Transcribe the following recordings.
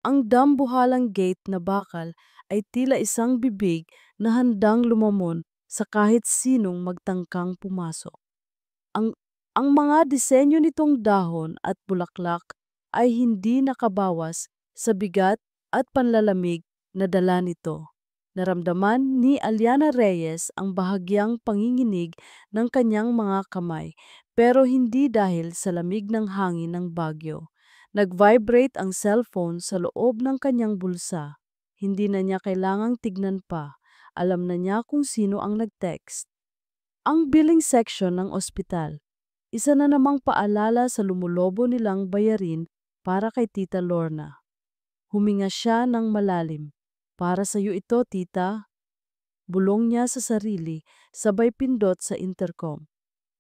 Ang dambuhalang gate na bakal ay tila isang bibig na handang lumamon sa kahit sinong magtangkang pumasok. Ang, ang mga disenyo nitong dahon at bulaklak ay hindi nakabawas sa bigat at panlalamig na dala nito. Naramdaman ni Aliana Reyes ang bahagyang panginginig ng kanyang mga kamay, pero hindi dahil sa lamig ng hangin ng bagyo. Nag-vibrate ang cellphone sa loob ng kanyang bulsa. Hindi na niya kailangang tignan pa. Alam na niya kung sino ang nag-text. Ang billing section ng ospital. Isa na namang paalala sa lumulobo nilang bayarin para kay Tita Lorna. Huminga siya ng malalim. Para sa iyo ito, tita. Bulong niya sa sarili, sabay pindot sa intercom.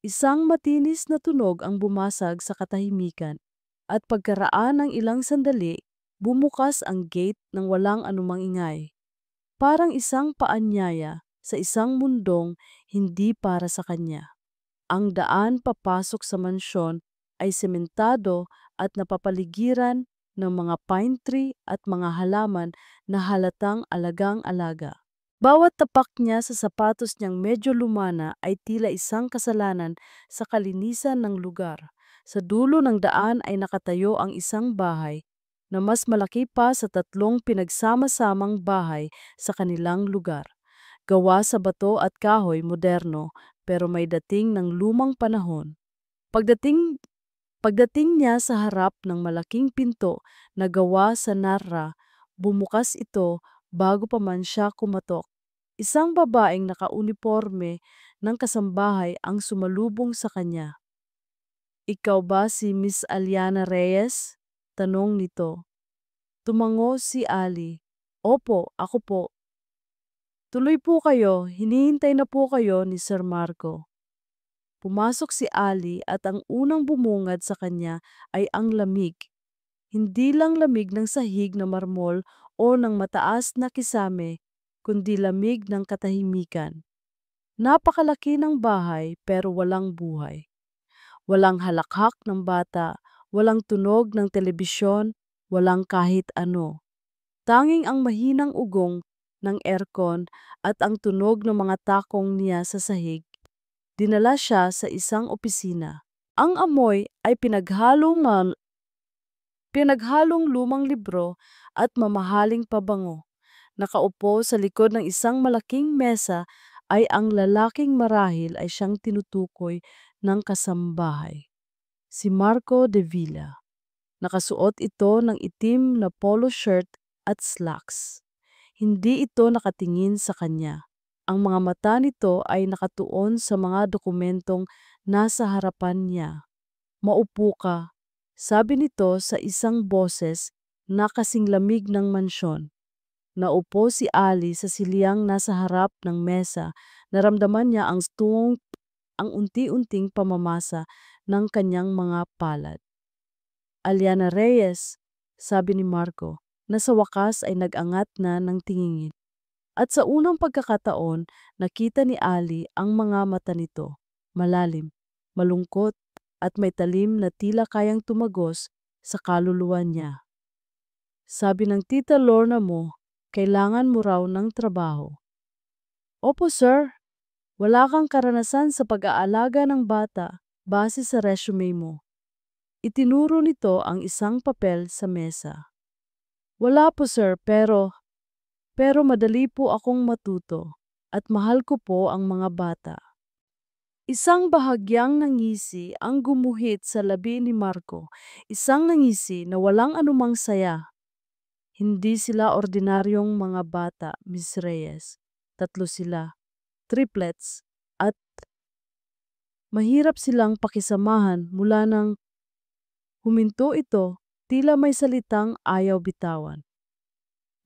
Isang matinis na tunog ang bumasag sa katahimikan at pagkaraan ng ilang sandali, bumukas ang gate ng walang anumang ingay. Parang isang paanyaya sa isang mundong hindi para sa kanya. Ang daan papasok sa mansyon ay sementado at napapaligiran ng mga pine tree at mga halaman na halatang alagang-alaga. Bawat tapak niya sa sapatos niyang medyo lumana ay tila isang kasalanan sa kalinisan ng lugar. Sa dulo ng daan ay nakatayo ang isang bahay na mas malaki pa sa tatlong pinagsama-samang bahay sa kanilang lugar. Gawa sa bato at kahoy moderno pero may dating ng lumang panahon. Pagdating Pagdating niya sa harap ng malaking pinto na gawa sa narra, bumukas ito bago pa man siya kumatok. Isang babaeng nakauniporme ng kasambahay ang sumalubong sa kanya. Ikaw ba si Miss Aliana Reyes? Tanong nito. Tumango si Ali. Opo, ako po. Tuloy po kayo, hinihintay na po kayo ni Sir Marco. Pumasok si Ali at ang unang bumungad sa kanya ay ang lamig. Hindi lang lamig ng sahig na marmol o ng mataas na kisame, kundi lamig ng katahimikan. Napakalaki ng bahay pero walang buhay. Walang halakhak ng bata, walang tunog ng telebisyon, walang kahit ano. Tanging ang mahinang ugong ng aircon at ang tunog ng mga takong niya sa sahig. Dinala siya sa isang opisina. Ang amoy ay pinaghalong lumang libro at mamahaling pabango. Nakaupo sa likod ng isang malaking mesa ay ang lalaking marahil ay siyang tinutukoy ng kasambahay. Si Marco de Villa. Nakasuot ito ng itim na polo shirt at slacks. Hindi ito nakatingin sa kanya. Ang mga mata nito ay nakatuon sa mga dokumentong nasa harapan niya. Maupo ka, sabi nito sa isang boses na kasing lamig ng mansyon. Naupo si Ali sa siliyang nasa harap ng mesa. Naramdaman niya ang unti-unting pamamasa ng kanyang mga palad. Aliana Reyes, sabi ni Marco, na sa wakas ay nag-angat na ng tingin. At sa unang pagkakataon, nakita ni Ali ang mga mata nito, malalim, malungkot, at may talim na tila kayang tumagos sa kaluluwa niya. Sabi ng Tita Lorna mo, kailangan mo raw ng trabaho. Opo sir, wala kang karanasan sa pag-aalaga ng bata base sa resume mo. Itinuro nito ang isang papel sa mesa. Wala po sir, pero madali po akong matuto at mahal ko po ang mga bata. Isang bahagyang nangisi ang gumuhit sa labi ni Marco, isang nangisi na walang anumang saya. Hindi sila ordinaryong mga bata, Miss Reyes. Tatlo sila, triplets, at mahirap silang pakisamahan mula nang huminto ito, tila may salitang ayaw bitawan.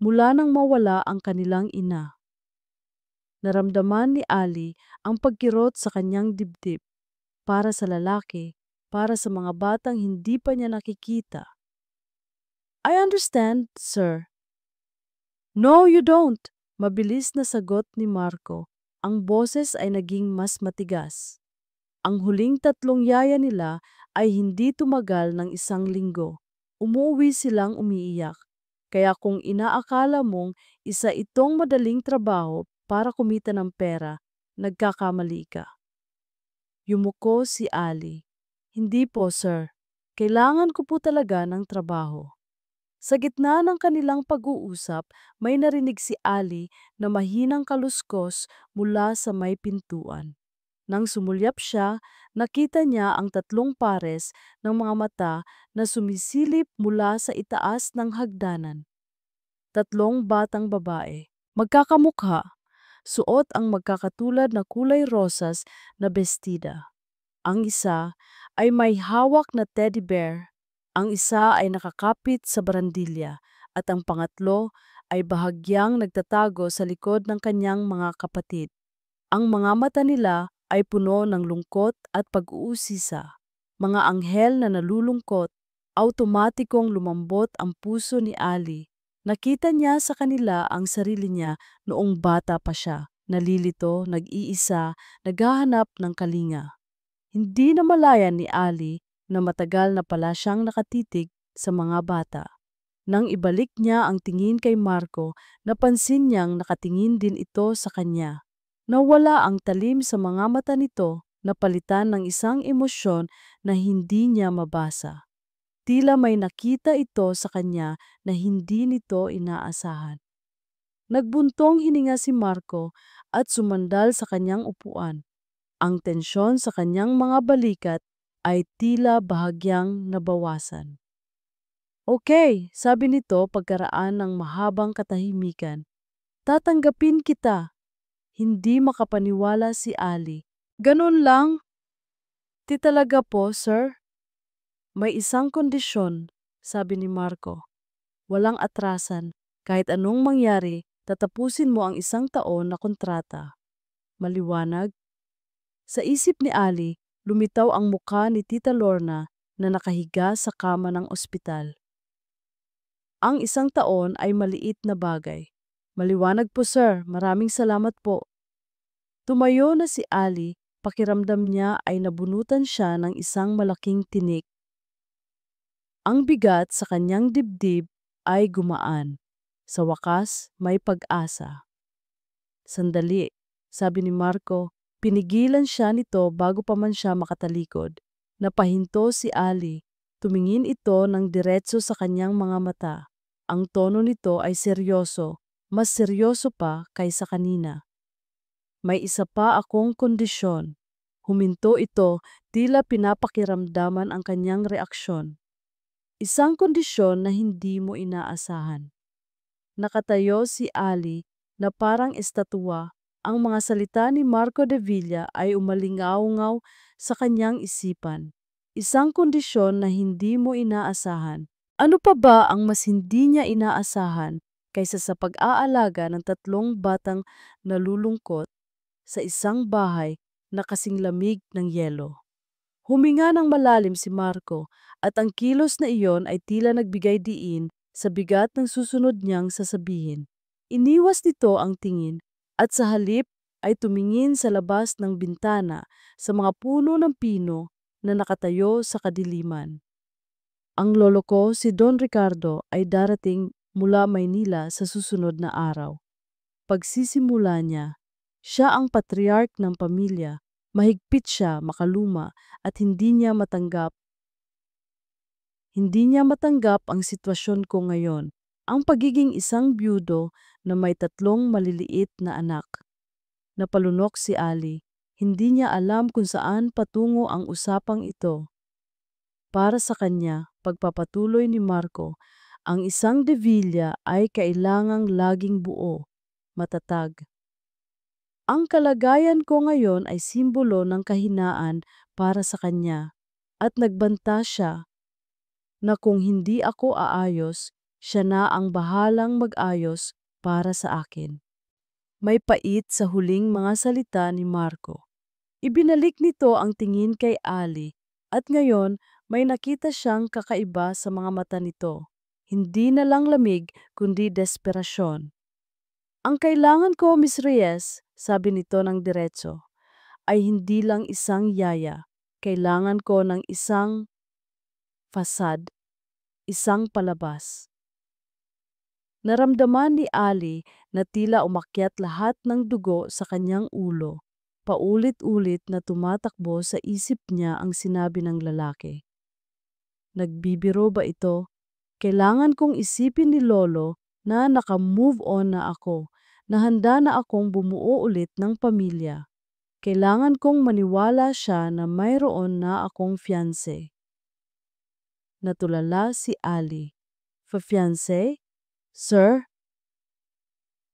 Mula nang mawala ang kanilang ina. Naramdaman ni Ali ang pagkirot sa kanyang dibdib. Para sa lalaki, para sa mga batang hindi pa niya nakikita. I understand, sir. No, you don't. Mabilis na sagot ni Marco. Ang boses ay naging mas matigas. Ang huling tatlong yaya nila ay hindi tumagal ng isang linggo. Umuwi silang umiiyak. Kaya kung inaakala mong isa itong madaling trabaho para kumita ng pera, nagkakamali ka. Yumuko si Ali. Hindi po, sir. Kailangan ko po talaga ng trabaho. Sa gitna ng kanilang pag-uusap, may narinig si Ali na mahinang kaluskos mula sa may pintuan. Nang sumulyap siya, nakita niya ang tatlong pares ng mga mata na sumisilip mula sa itaas ng hagdanan. Tatlong batang babae, magkakamukha, suot ang magkakatulad na kulay rosas na bestida. Ang isa ay may hawak na teddy bear, ang isa ay nakakapit sa barandilya, at ang pangatlo ay bahagyang nagtatago sa likod ng kanyang mga kapatid. Ang mga mata nila ay puno ng lungkot at pag-uusisa. Mga anghel na nalulungkot, automatikong lumambot ang puso ni Ali. Nakita niya sa kanila ang sarili niya noong bata pa siya, nalilito, nag-iisa, naghahanap ng kalinga. Hindi namalayan ni Ali na matagal na pala siyang nakatitig sa mga bata. Nang ibalik niya ang tingin kay Marco, napansin niyang nakatingin din ito sa kanya. Nawala ang talim sa mga mata nito, napalitan ng isang emosyon na hindi niya mabasa. Tila may nakita ito sa kanya na hindi nito inaasahan. Nagbuntong hininga si Marco at sumandal sa kanyang upuan. Ang tensyon sa kanyang mga balikat ay tila bahagyang nabawasan. Okay, sabi nito pagkaraan ng mahabang katahimikan. Tatanggapin kita. Hindi makapaniwala si Ali. Ganun lang? Ti talaga po, sir? May isang kondisyon, sabi ni Marco. Walang atrasan. Kahit anong mangyari, tatapusin mo ang 1 taon na kontrata. Maliwanag? Sa isip ni Ali, lumitaw ang mukha ni Tita Lorna na nakahiga sa kama ng ospital. Ang 1 taon ay maliit na bagay. Maliwanag po, sir. Maraming salamat po. Tumayo na si Ali, pakiramdam niya ay nabunutan siya ng isang malaking tinik. Ang bigat sa kanyang dibdib ay gumaan. Sa wakas, may pag-asa. Sandali, sabi ni Marco, pinigilan siya nito bago pa man siya makatalikod. Napahinto si Ali, tumingin ito ng diretso sa kanyang mga mata. Ang tono nito ay seryoso, mas seryoso pa kaysa kanina. May isa pa akong kondisyon. Huminto ito, tila pinapakiramdaman ang kanyang reaksyon. Isang kondisyon na hindi mo inaasahan. Nakatayo si Ali na parang estatwa. Ang mga salita ni Marco de Villa ay umalingaw-ngaw sa kanyang isipan. Isang kondisyon na hindi mo inaasahan. Ano pa ba ang mas hindi niya inaasahan kaysa sa pag-aalaga ng 3 batang nalulungkot sa isang bahay na kasing lamig ng yelo? Huminga ng malalim si Marco at ang kilos na iyon ay tila nagbigay diin sa bigat ng susunod niyang sasabihin. Iniwas nito ang tingin at sa halip ay tumingin sa labas ng bintana sa mga puno ng pino na nakatayo sa kadiliman. Ang lolo ko, si Don Ricardo, ay darating mula Maynila sa susunod na araw. Pagsisimula niya, siya ang patriarch ng pamilya, mahigpit siya, makaluma, at hindi niya matanggap ang sitwasyon ko ngayon, ang pagiging isang byudo na may 3 maliliit na anak. Napalunok si Ali, hindi niya alam kung saan patungo ang usapang ito. Para sa kanya, pagpapatuloy ni Marco, ang isang De Villa ay kailangang laging buo, matatag. Ang kalagayan ko ngayon ay simbolo ng kahinaan para sa kanya at nagbanta siya na kung hindi ako aayos, siya na ang bahalang mag-ayos para sa akin. May pait sa huling mga salita ni Marco. Ibinalik nito ang tingin kay Ali at ngayon may nakita siyang kakaiba sa mga mata nito. Hindi na lang lamig kundi desperasyon. Ang kailangan ko, Miss Reyes, sabi nito ng diretso, ay hindi lang isang yaya. Kailangan ko ng isang fasad, isang palabas. Naramdaman ni Ali na tila umakyat lahat ng dugo sa kanyang ulo. Paulit-ulit na tumatakbo sa isip niya ang sinabi ng lalaki. Nagbibiro ba ito? Kailangan kong isipin ni Lolo na naka-move on na ako, na handa na akong bumuo ulit ng pamilya. Kailangan kong maniwala siya na mayroon na akong fiancé. Natulala si Ali. Fiancé? Sir?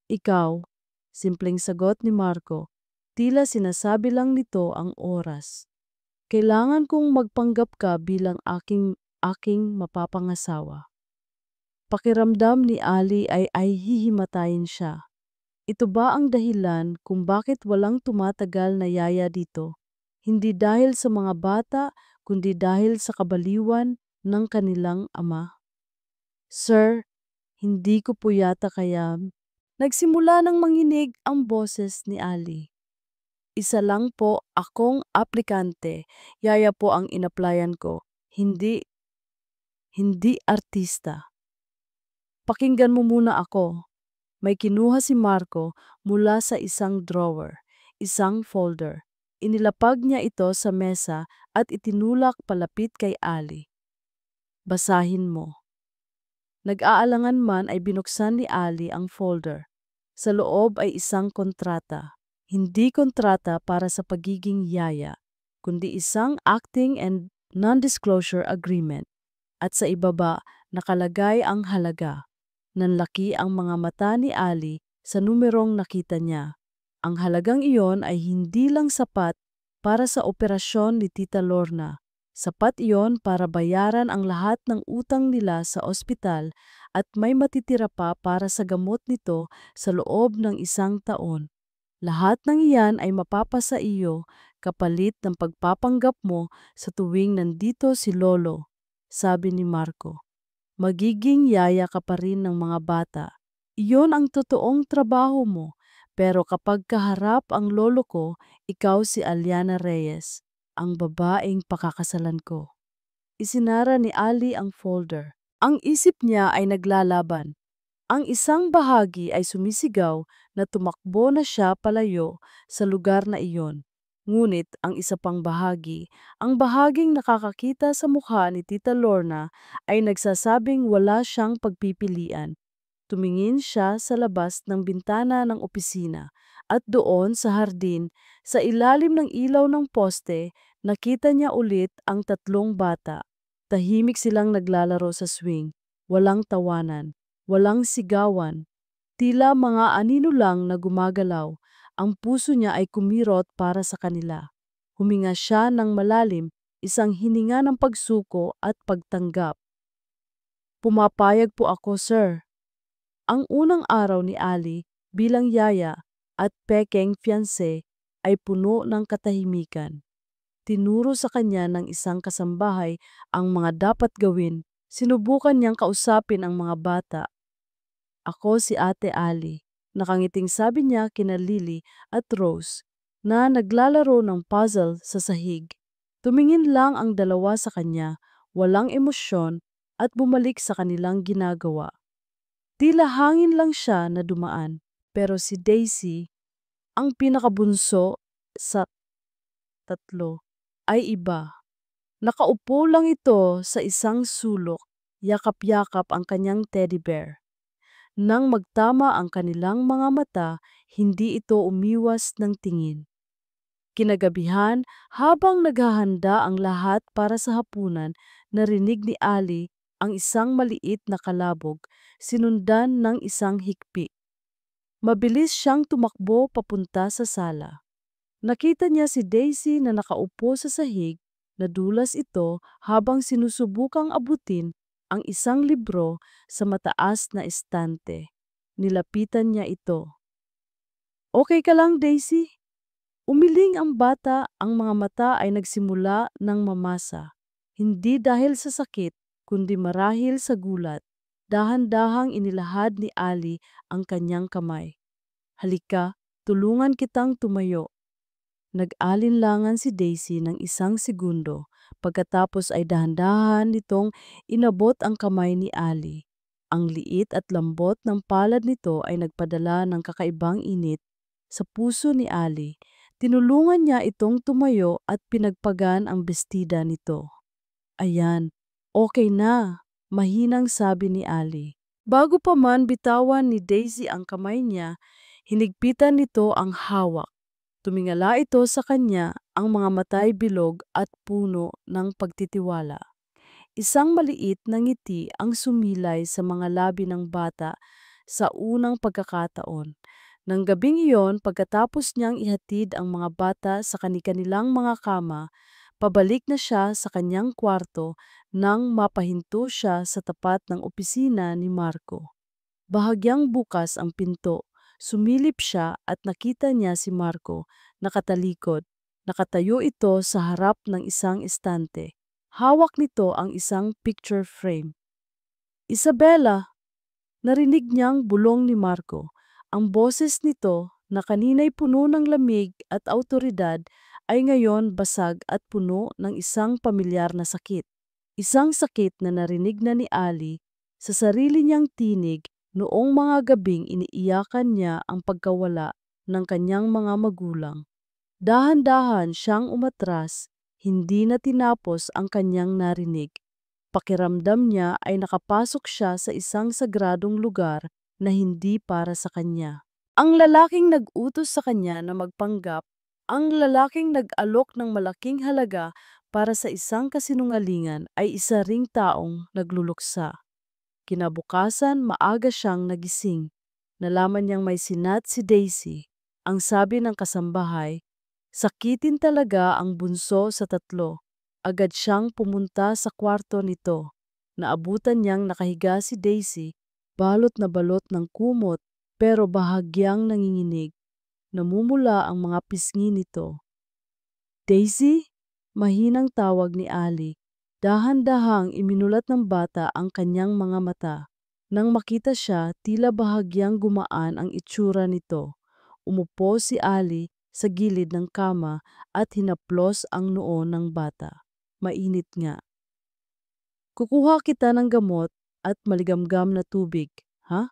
Ikaw? Simpleng sagot ni Marco. Tila sinasabi lang nito ang oras. Kailangan kong magpanggap ka bilang aking mapapangasawa. Pakiramdam ni Ali ay hihimatayin siya. Ito ba ang dahilan kung bakit walang tumatagal na yaya dito? Hindi dahil sa mga bata, kundi dahil sa kabaliwan ng kanilang ama. Sir, hindi ko po yata kaya. Nagsimula ng manginig ang boses ni Ali. Isa lang po akong aplikante. Yaya po ang inaplayan ko. Hindi artista. Pakinggan mo muna ako. May kinuha si Marco mula sa isang drawer, isang folder. Inilapag niya ito sa mesa at itinulak palapit kay Ali. Basahin mo. Nag-aalangan man ay binuksan ni Ali ang folder. Sa loob ay isang kontrata. Hindi kontrata para sa pagiging yaya, kundi isang acting and non-disclosure agreement. At sa ibaba, nakalagay ang halaga. Nanlaki ang mga mata ni Ali sa numerong nakita niya. Ang halagang iyon ay hindi lang sapat para sa operasyon ni Tita Lorna. Sapat iyon para bayaran ang lahat ng utang nila sa ospital at may matitira pa para sa gamot nito sa loob ng 1 taon. Lahat ng iyan ay mapapasa iyo kapalit ng pagpapanggap mo sa tuwing nandito si Lolo, sabi ni Marco. Magiging yaya ka pa rin ng mga bata. Iyon ang totoong trabaho mo. Pero kapag kaharap ang lolo ko, ikaw si Aliana Reyes, ang babaeng pakakasalan ko. Isinara ni Ali ang folder. Ang isip niya ay naglalaban. Ang isang bahagi ay sumisigaw na tumakbo na siya palayo sa lugar na iyon. Ngunit ang isa pang bahagi, ang bahaging nakakakita sa mukha ni Tita Lorna ay nagsasabing wala siyang pagpipilian. Tumingin siya sa labas ng bintana ng opisina at doon sa hardin, sa ilalim ng ilaw ng poste, nakita niya ulit ang 3 bata. Tahimik silang naglalaro sa swing, walang tawanan, walang sigawan. Tila mga anino lang na gumagalaw. Ang puso niya ay kumirot para sa kanila. Huminga siya ng malalim, isang hininga ng pagsuko at pagtanggap. Pumapayag po ako, sir. Ang unang araw ni Ali bilang yaya at pekeng fiancé ay puno ng katahimikan. Tinuro sa kanya ng isang kasambahay ang mga dapat gawin. Sinubukan niyang kausapin ang mga bata. Ako si Ate Ali, nakangiting sabi niya kina Lily at Rose na naglalaro ng puzzle sa sahig. Tumingin lang ang dalawa sa kanya, walang emosyon at bumalik sa kanilang ginagawa. Tila hangin lang siya na dumaan, pero si Daisy, ang pinakabunso sa 3, ay iba. Nakaupo lang ito sa isang sulok, yakap-yakap ang kanyang teddy bear. Nang magtama ang kanilang mga mata, hindi ito umiwas ng tingin. Kinagabihan, habang naghahanda ang lahat para sa hapunan, narinig ni Ali ang isang maliit na kalabog, sinundan ng isang hikpi. Mabilis siyang tumakbo papunta sa sala. Nakita niya si Daisy na nakaupo sa sahig, nadulas ito habang sinusubukang abutin ang isang libro sa mataas na estante. Nilapitan niya ito. Okay ka lang, Daisy? Umiling ang bata, ang mga mata ay nagsimula ng mamasa. Hindi dahil sa sakit, kundi marahil sa gulat. Dahan-dahang inilahad ni Ali ang kanyang kamay. Halika, tulungan kitang tumayo. Nag-alinlangan si Daisy ng 1 segundo, pagkatapos ay dahan-dahan nitong inabot ang kamay ni Ali. Ang liit at lambot ng palad nito ay nagpadala ng kakaibang init sa puso ni Ali. Tinulungan niya itong tumayo at pinagpagan ang bestida nito. Ayan, okay na, mahinang sabi ni Ali. Bago pa man bitawan ni Daisy ang kamay niya, hinigpitan nito ang hawak. Tumingala ito sa kanya, ang mga matay bilog at puno ng pagtitiwala. Isang maliit na ngiti ang sumilay sa mga labi ng bata sa unang pagkakataon. Nang gabing iyon, pagkatapos niyang ihatid ang mga bata sa kanilang mga kama, pabalik na siya sa kanyang kwarto nang mapahinto siya sa tapat ng opisina ni Marco. Bahagyang bukas ang pinto. Sumilip siya at nakita niya si Marco, nakatalikod. Nakatayo ito sa harap ng isang estante. Hawak nito ang isang picture frame. Isabella, narinig niyang bulong ni Marco. Ang boses nito na kanina'y puno ng lamig at awtoridad ay ngayon basag at puno ng isang pamilyar na sakit. Isang sakit na narinig na ni Ali sa sarili niyang tinig noong mga gabing iniiyakan niya ang pagkawala ng kanyang mga magulang. Dahan-dahan siyang umatras, hindi na tinapos ang kanyang narinig. Pakiramdam niya ay nakapasok siya sa isang sagradong lugar na hindi para sa kanya. Ang lalaking nag-utos sa kanya na magpanggap, ang lalaking nag-alok ng malaking halaga para sa isang kasinungalingan ay isa ring taong nagluluksa. Kinabukasan, maaga siyang nagising. Nalaman niyang may sinat si Daisy. Ang sabi ng kasambahay, sakitin talaga ang bunso sa tatlo. Agad siyang pumunta sa kwarto nito. Naabutan niyang nakahiga si Daisy, balot na balot ng kumot pero bahagyang nanginginig. Namumula ang mga pisngi nito. Daisy? Mahinang tawag ni Ali. Dahan-dahang iminulat ng bata ang kanyang mga mata. Nang makita siya, tila bahagyang gumaan ang itsura nito. Umupo si Ali sa gilid ng kama at hinaplos ang noo ng bata. Mainit nga. Kukuha kita ng gamot at maligamgam na tubig, ha?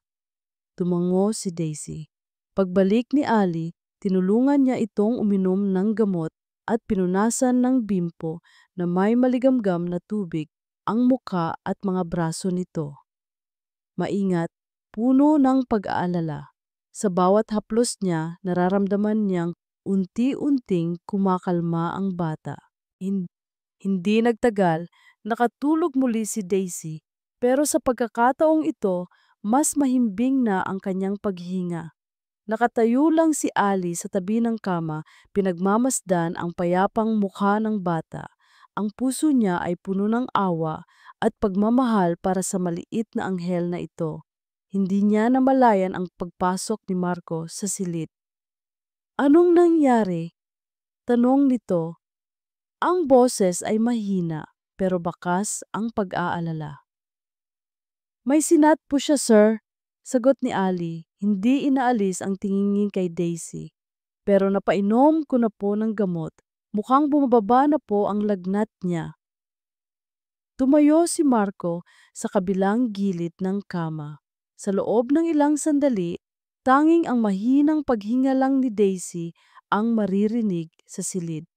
Tumango si Daisy. Pagbalik ni Ali, tinulungan niya itong uminom ng gamot at pinunasan ng bimpo na may maligamgam na tubig ang muka at mga braso nito. Maingat, puno ng pag-aalala. Sa bawat haplos niya, nararamdaman niyang unti-unting kumakalma ang bata. Hindi nagtagal, nakatulog muli si Daisy, pero sa pagkakataong ito, mas mahimbing na ang kanyang paghinga. Nakatayo lang si Ali sa tabi ng kama, pinagmamasdan ang payapang mukha ng bata. Ang puso niya ay puno ng awa at pagmamahal para sa maliit na anghel na ito. Hindi niya namalayan ang pagpasok ni Marco sa silid. Anong nangyari? Tanong nito. Ang boses ay mahina pero bakas ang pag-aalala. May sinat po siya, sir. Sagot ni Ali. Hindi inaalis ang tingin kay Daisy. Pero napainom ko na po ng gamot. Mukhang bumababa na po ang lagnat niya. Tumayo si Marco sa kabilang gilid ng kama. Sa loob ng ilang sandali, tanging ang mahinang paghinga lang ni Daisy ang maririnig sa silid.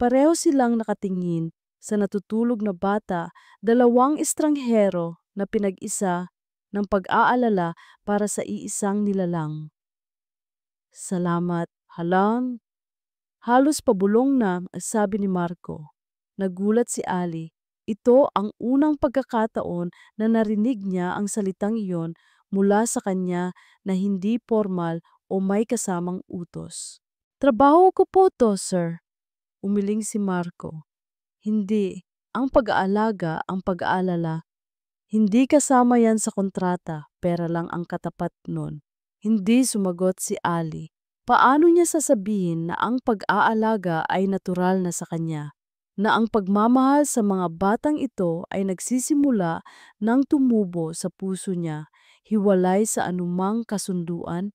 Pareho silang nakatingin sa natutulog na bata, dalawang estranghero na pinag-isa ng pag-aalala para sa iisang nilalang. Salamat, halang. Halos pabulong na, sabi ni Marco. Nagulat si Ali. Ito ang unang pagkakataon na narinig niya ang salitang iyon mula sa kanya na hindi formal o may kasamang utos. Trabaho ko po to, sir. Umiling si Marco. Hindi. Ang pag-aalaga, ang pag-aalala. Hindi kasama yan sa kontrata, pera lang ang katapat nun. Hindi sumagot si Ali. Paano niya sasabihin na ang pag-aalaga ay natural na sa kanya? Na ang pagmamahal sa mga batang ito ay nagsisimula nang tumubo sa puso niya, hiwalay sa anumang kasunduan?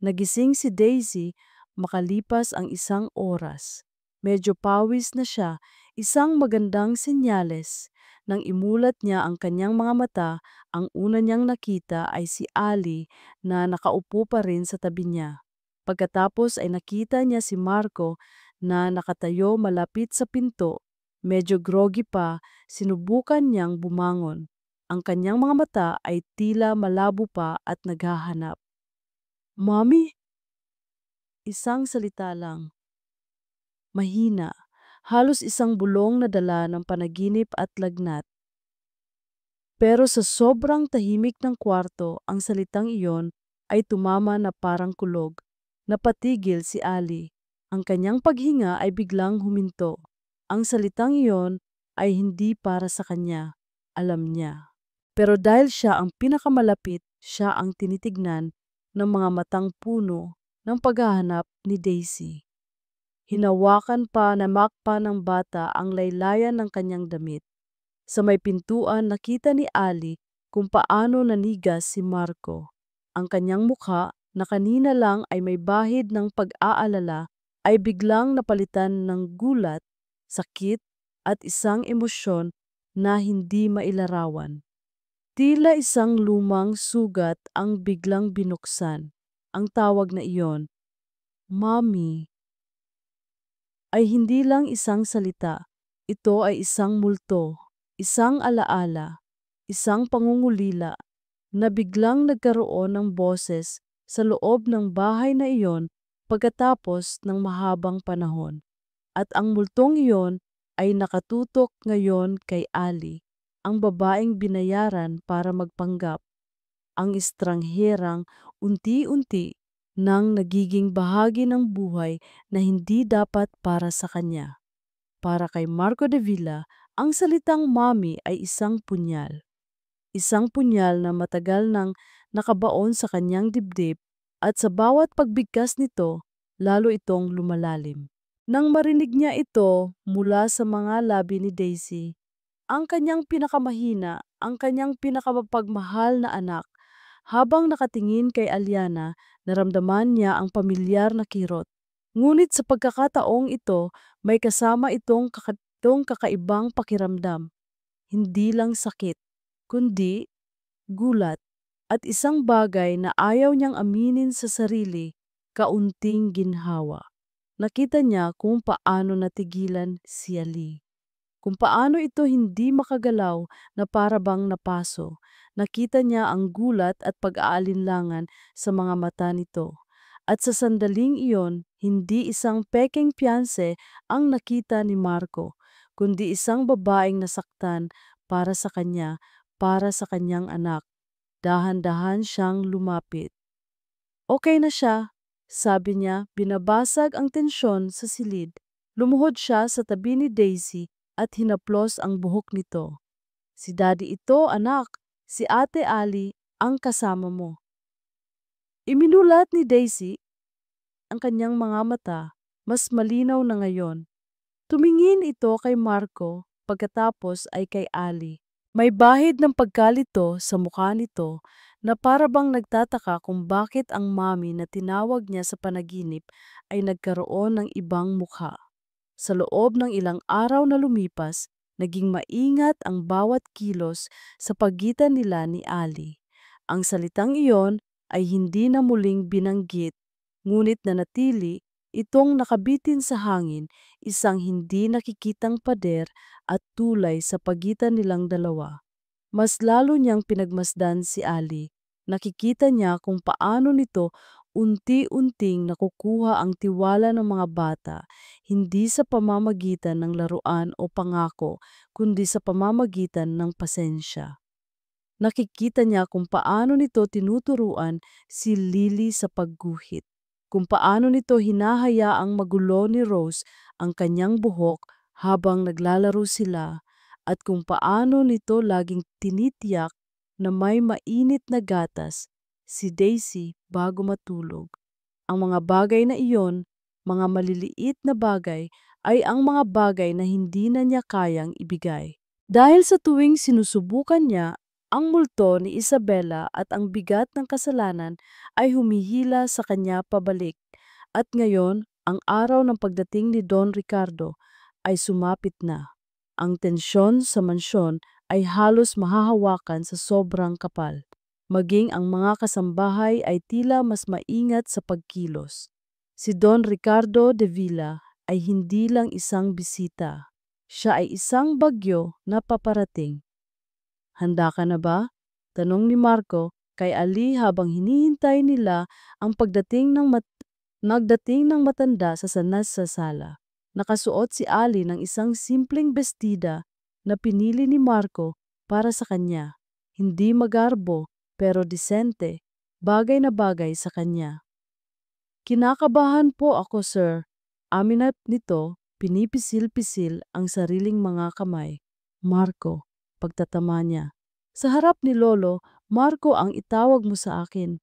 Nagising si Daisy makalipas ang isang oras. Medyo pawis na siya, isang magandang senyales. Nang imulat niya ang kanyang mga mata, ang una niyang nakita ay si Ali na nakaupo pa rin sa tabi niya. Pagkatapos ay nakita niya si Marco na nakatayo malapit sa pinto. Medyo groggy pa, sinubukan niyang bumangon. Ang kanyang mga mata ay tila malabo pa at naghahanap. Mommy? Isang salita lang. Mahina. Halos isang bulong na dala ng panaginip at lagnat. Pero sa sobrang tahimik ng kwarto, ang salitang iyon ay tumama na parang kulog. Napatigil si Ali. Ang kanyang paghinga ay biglang huminto. Ang salitang iyon ay hindi para sa kanya. Alam niya. Pero dahil siya ang pinakamalapit, siya ang tinitignan ng mga matang puno ng paghahanap ni Daisy. Hinawakan pa na makpa ng bata ang laylayan ng kanyang damit. Sa may pintuan nakita ni Ali kung paano nanigas si Marco. Ang kanyang mukha na kanina lang ay may bahid ng pag-aalala ay biglang napalitan ng gulat, sakit at isang emosyon na hindi mailarawan. Tila isang lumang sugat ang biglang binuksan. Ang tawag na iyon, Mommy, ay hindi lang isang salita. Ito ay isang multo, isang alaala, isang pangungulila na biglang nagkaroon ng boses sa loob ng bahay na iyon pagkatapos ng mahabang panahon. At ang multong iyon ay nakatutok ngayon kay Ali, ang babaeng binayaran para magpanggap, ang estrangherang unti-unti nang nagiging bahagi ng buhay na hindi dapat para sa kanya. Para kay Marco de Villa, ang salitang mommy ay isang punyal. Isang punyal na matagal nang nakabaon sa kanyang dibdib at sa bawat pagbigkas nito, lalo itong lumalalim. Nang marinig niya ito mula sa mga labi ni Daisy, ang kanyang pinakamahina, ang kanyang pinakamapagmahal na anak, habang nakatingin kay Aliana, naramdaman niya ang pamilyar na kirot. Ngunit sa pagkakataong ito, may kasama itong kakaibang pakiramdam. Hindi lang sakit, kundi gulat at isang bagay na ayaw niyang aminin sa sarili, kaunting ginhawa. Nakita niya kung paano natigilan si Ali. Kung paano ito hindi makagalaw na para bang napaso. Nakita niya ang gulat at pag-aalinlangan sa mga mata nito. At sa sandaling iyon, hindi isang peking piyanse ang nakita ni Marco, kundi isang babaeng nasaktan para sa kanya, para sa kanyang anak. Dahan-dahan siyang lumapit. Okay na siya, sabi niya, binabasag ang tensyon sa silid. Lumuhod siya sa tabi ni Daisy at hinaplos ang buhok nito. Si Daddy ito, anak. Si Ate Ali ang kasama mo. Iminulat ni Daisy ang kanyang mga mata, mas malinaw na ngayon. Tumingin ito kay Marco, pagkatapos ay kay Ali. May bahid ng pagkalito sa mukha nito na para bang nagtataka kung bakit ang mami na tinawag niya sa panaginip ay nagkaroon ng ibang mukha. Sa loob ng ilang araw na lumipas, naging maingat ang bawat kilos sa pagitan nila ni Ali. Ang salitang iyon ay hindi na muling binanggit, ngunit nanatili itong nakabitin sa hangin, isang hindi nakikitang pader at tulay sa pagitan nilang dalawa. Mas lalo niyang pinagmasdan si Ali. Nakikita niya kung paano nito unti-unting nakukuha ang tiwala ng mga bata, hindi sa pamamagitan ng laruan o pangako, kundi sa pamamagitan ng pasensya. Nakikita niya kung paano nito tinuturuan si Lily sa pagguhit, kung paano nito hinahayaang magulo ni Rose ang kanyang buhok habang naglalaro sila, at kung paano nito laging tinitiyak na may mainit na gatas si Daisy bago matulog. Ang mga bagay na iyon, mga maliliit na bagay, ay ang mga bagay na hindi na niya kayang ibigay. Dahil sa tuwing sinusubukan niya, ang multo ni Isabela at ang bigat ng kasalanan ay humihila sa kanya pabalik. At ngayon, ang araw ng pagdating ni Don Ricardo ay sumapit na. Ang tensyon sa mansyon ay halos mahahawakan sa sobrang kapal. Maging ang mga kasambahay ay tila mas maingat sa pagkilos. Si Don Ricardo de Villa ay hindi lang isang bisita. Siya ay isang bagyo na paparating. Handa ka na ba? Tanong ni Marco kay Ali habang hinihintay nila ang nagdating ng matanda sa sanas sa sala. Nakasuot si Ali ng isang simpleng bestida na pinili ni Marco para sa kanya. Hindi magarbo pero disente, bagay na bagay sa kanya. Kinakabahan po ako, sir. Amin at nito, pinipisil-pisil ang sariling mga kamay. Marco, pagtatama niya. Sa harap ni Lolo, Marco ang itawag mo sa akin.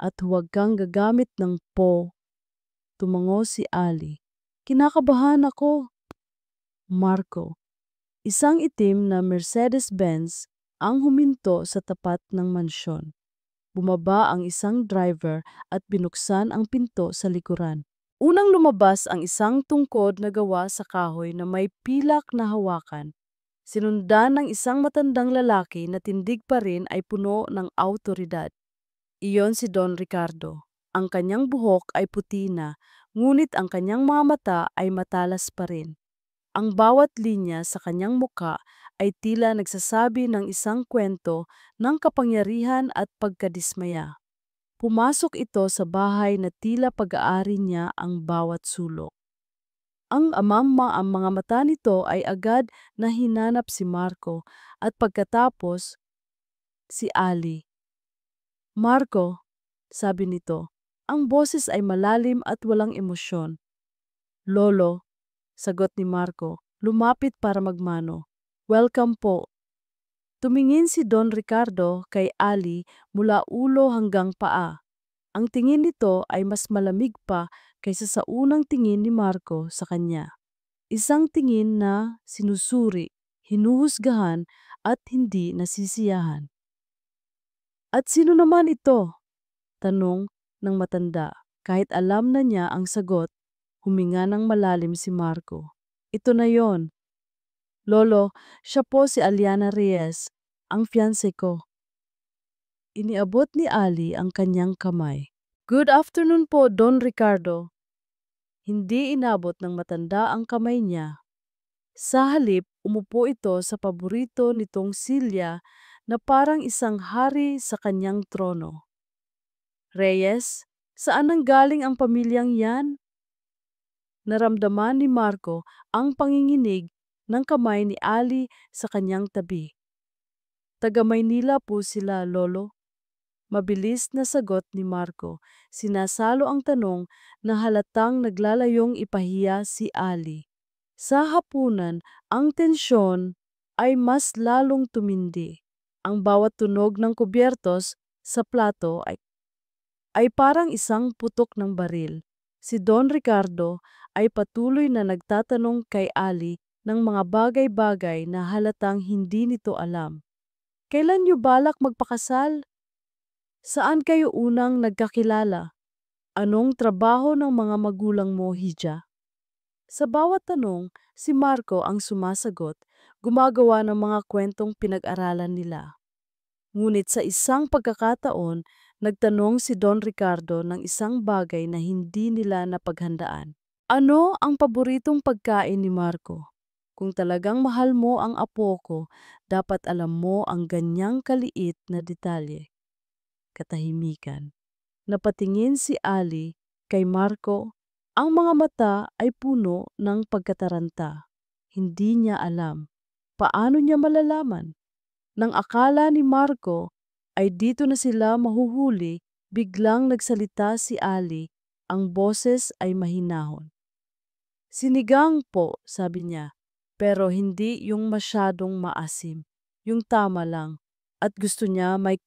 At huwag kang gagamit ng po. Tumango si Ali. Kinakabahan ako. Marco, isang itim na Mercedes-Benz ang huminto sa tapat ng mansyon. Bumaba ang isang driver at binuksan ang pinto sa likuran. Unang lumabas ang isang tungkod na gawa sa kahoy na may pilak na hawakan. Sinundan ng isang matandang lalaki na tindig pa rin ay puno ng awtoridad. Iyon si Don Ricardo. Ang kanyang buhok ay puti na, ngunit ang kanyang mga mata ay matalas pa rin. Ang bawat linya sa kanyang muka ay tila nagsasabi ng isang kwento ng kapangyarihan at pagkadismaya. Pumasok ito sa bahay na tila pag-aari niya ang bawat sulok. Ang mga mata nito ay agad na hinanap si Marco at pagkatapos si Ali. Marco, sabi nito, ang boses ay malalim at walang emosyon. Lolo, sagot ni Marco, lumapit para magmano. Welcome po. Tumingin si Don Ricardo kay Ali mula ulo hanggang paa. Ang tingin nito ay mas malamig pa kaysa sa unang tingin ni Marco sa kanya. Isang tingin na sinusuri, hinuhusgahan at hindi nasisiyahan. At sino naman ito? Tanong ng matanda. Kahit alam na niya ang sagot, huminga ng malalim si Marco. Ito na yon. Lolo, siya po si Aliana Reyes, ang fiancé ko. Iniabot ni Ali ang kanyang kamay. Good afternoon po, Don Ricardo. Hindi inabot ng matanda ang kamay niya. Sa halip, umupo ito sa paborito nitong silya na parang isang hari sa kanyang trono. Reyes, saan nanggaling ang pamilyang yan? Naramdaman ni Marco ang panginginig ng kamay ni Ali sa kanyang tabi. Taga Maynila po sila, Lolo. Mabilis na sagot ni Marco, sinasalo ang tanong na halatang naglalayong ipahiya si Ali. Sa hapunan, ang tensyon ay mas lalong tumindi. Ang bawat tunog ng kubyertos sa plato ay parang isang putok ng baril. Si Don Ricardo ay patuloy na nagtatanong kay Ali ng mga bagay-bagay na halatang hindi nito alam. Kailan niyo balak magpakasal? Saan kayo unang nagkakilala? Anong trabaho ng mga magulang mo, Hija? Sa bawat tanong, si Marco ang sumasagot, gumagawa ng mga kwentong pinag-aralan nila. Ngunit sa isang pagkakataon, nagtanong si Don Ricardo ng isang bagay na hindi nila napaghandaan. Ano ang paboritong pagkain ni Marco? Kung talagang mahal mo ang apo ko, dapat alam mo ang ganyang kaliit na detalye. Katahimikan. Napatingin si Ali kay Marco. Ang mga mata ay puno ng pagkataranta. Hindi niya alam. Paano niya malalaman? Nang akala ni Marco ay dito na sila mahuhuli, biglang nagsalita si Ali. Ang boses ay mahinahon. Sinigang po, sabi niya, pero hindi yung masyadong maasim. Yung tama lang. At gusto niya may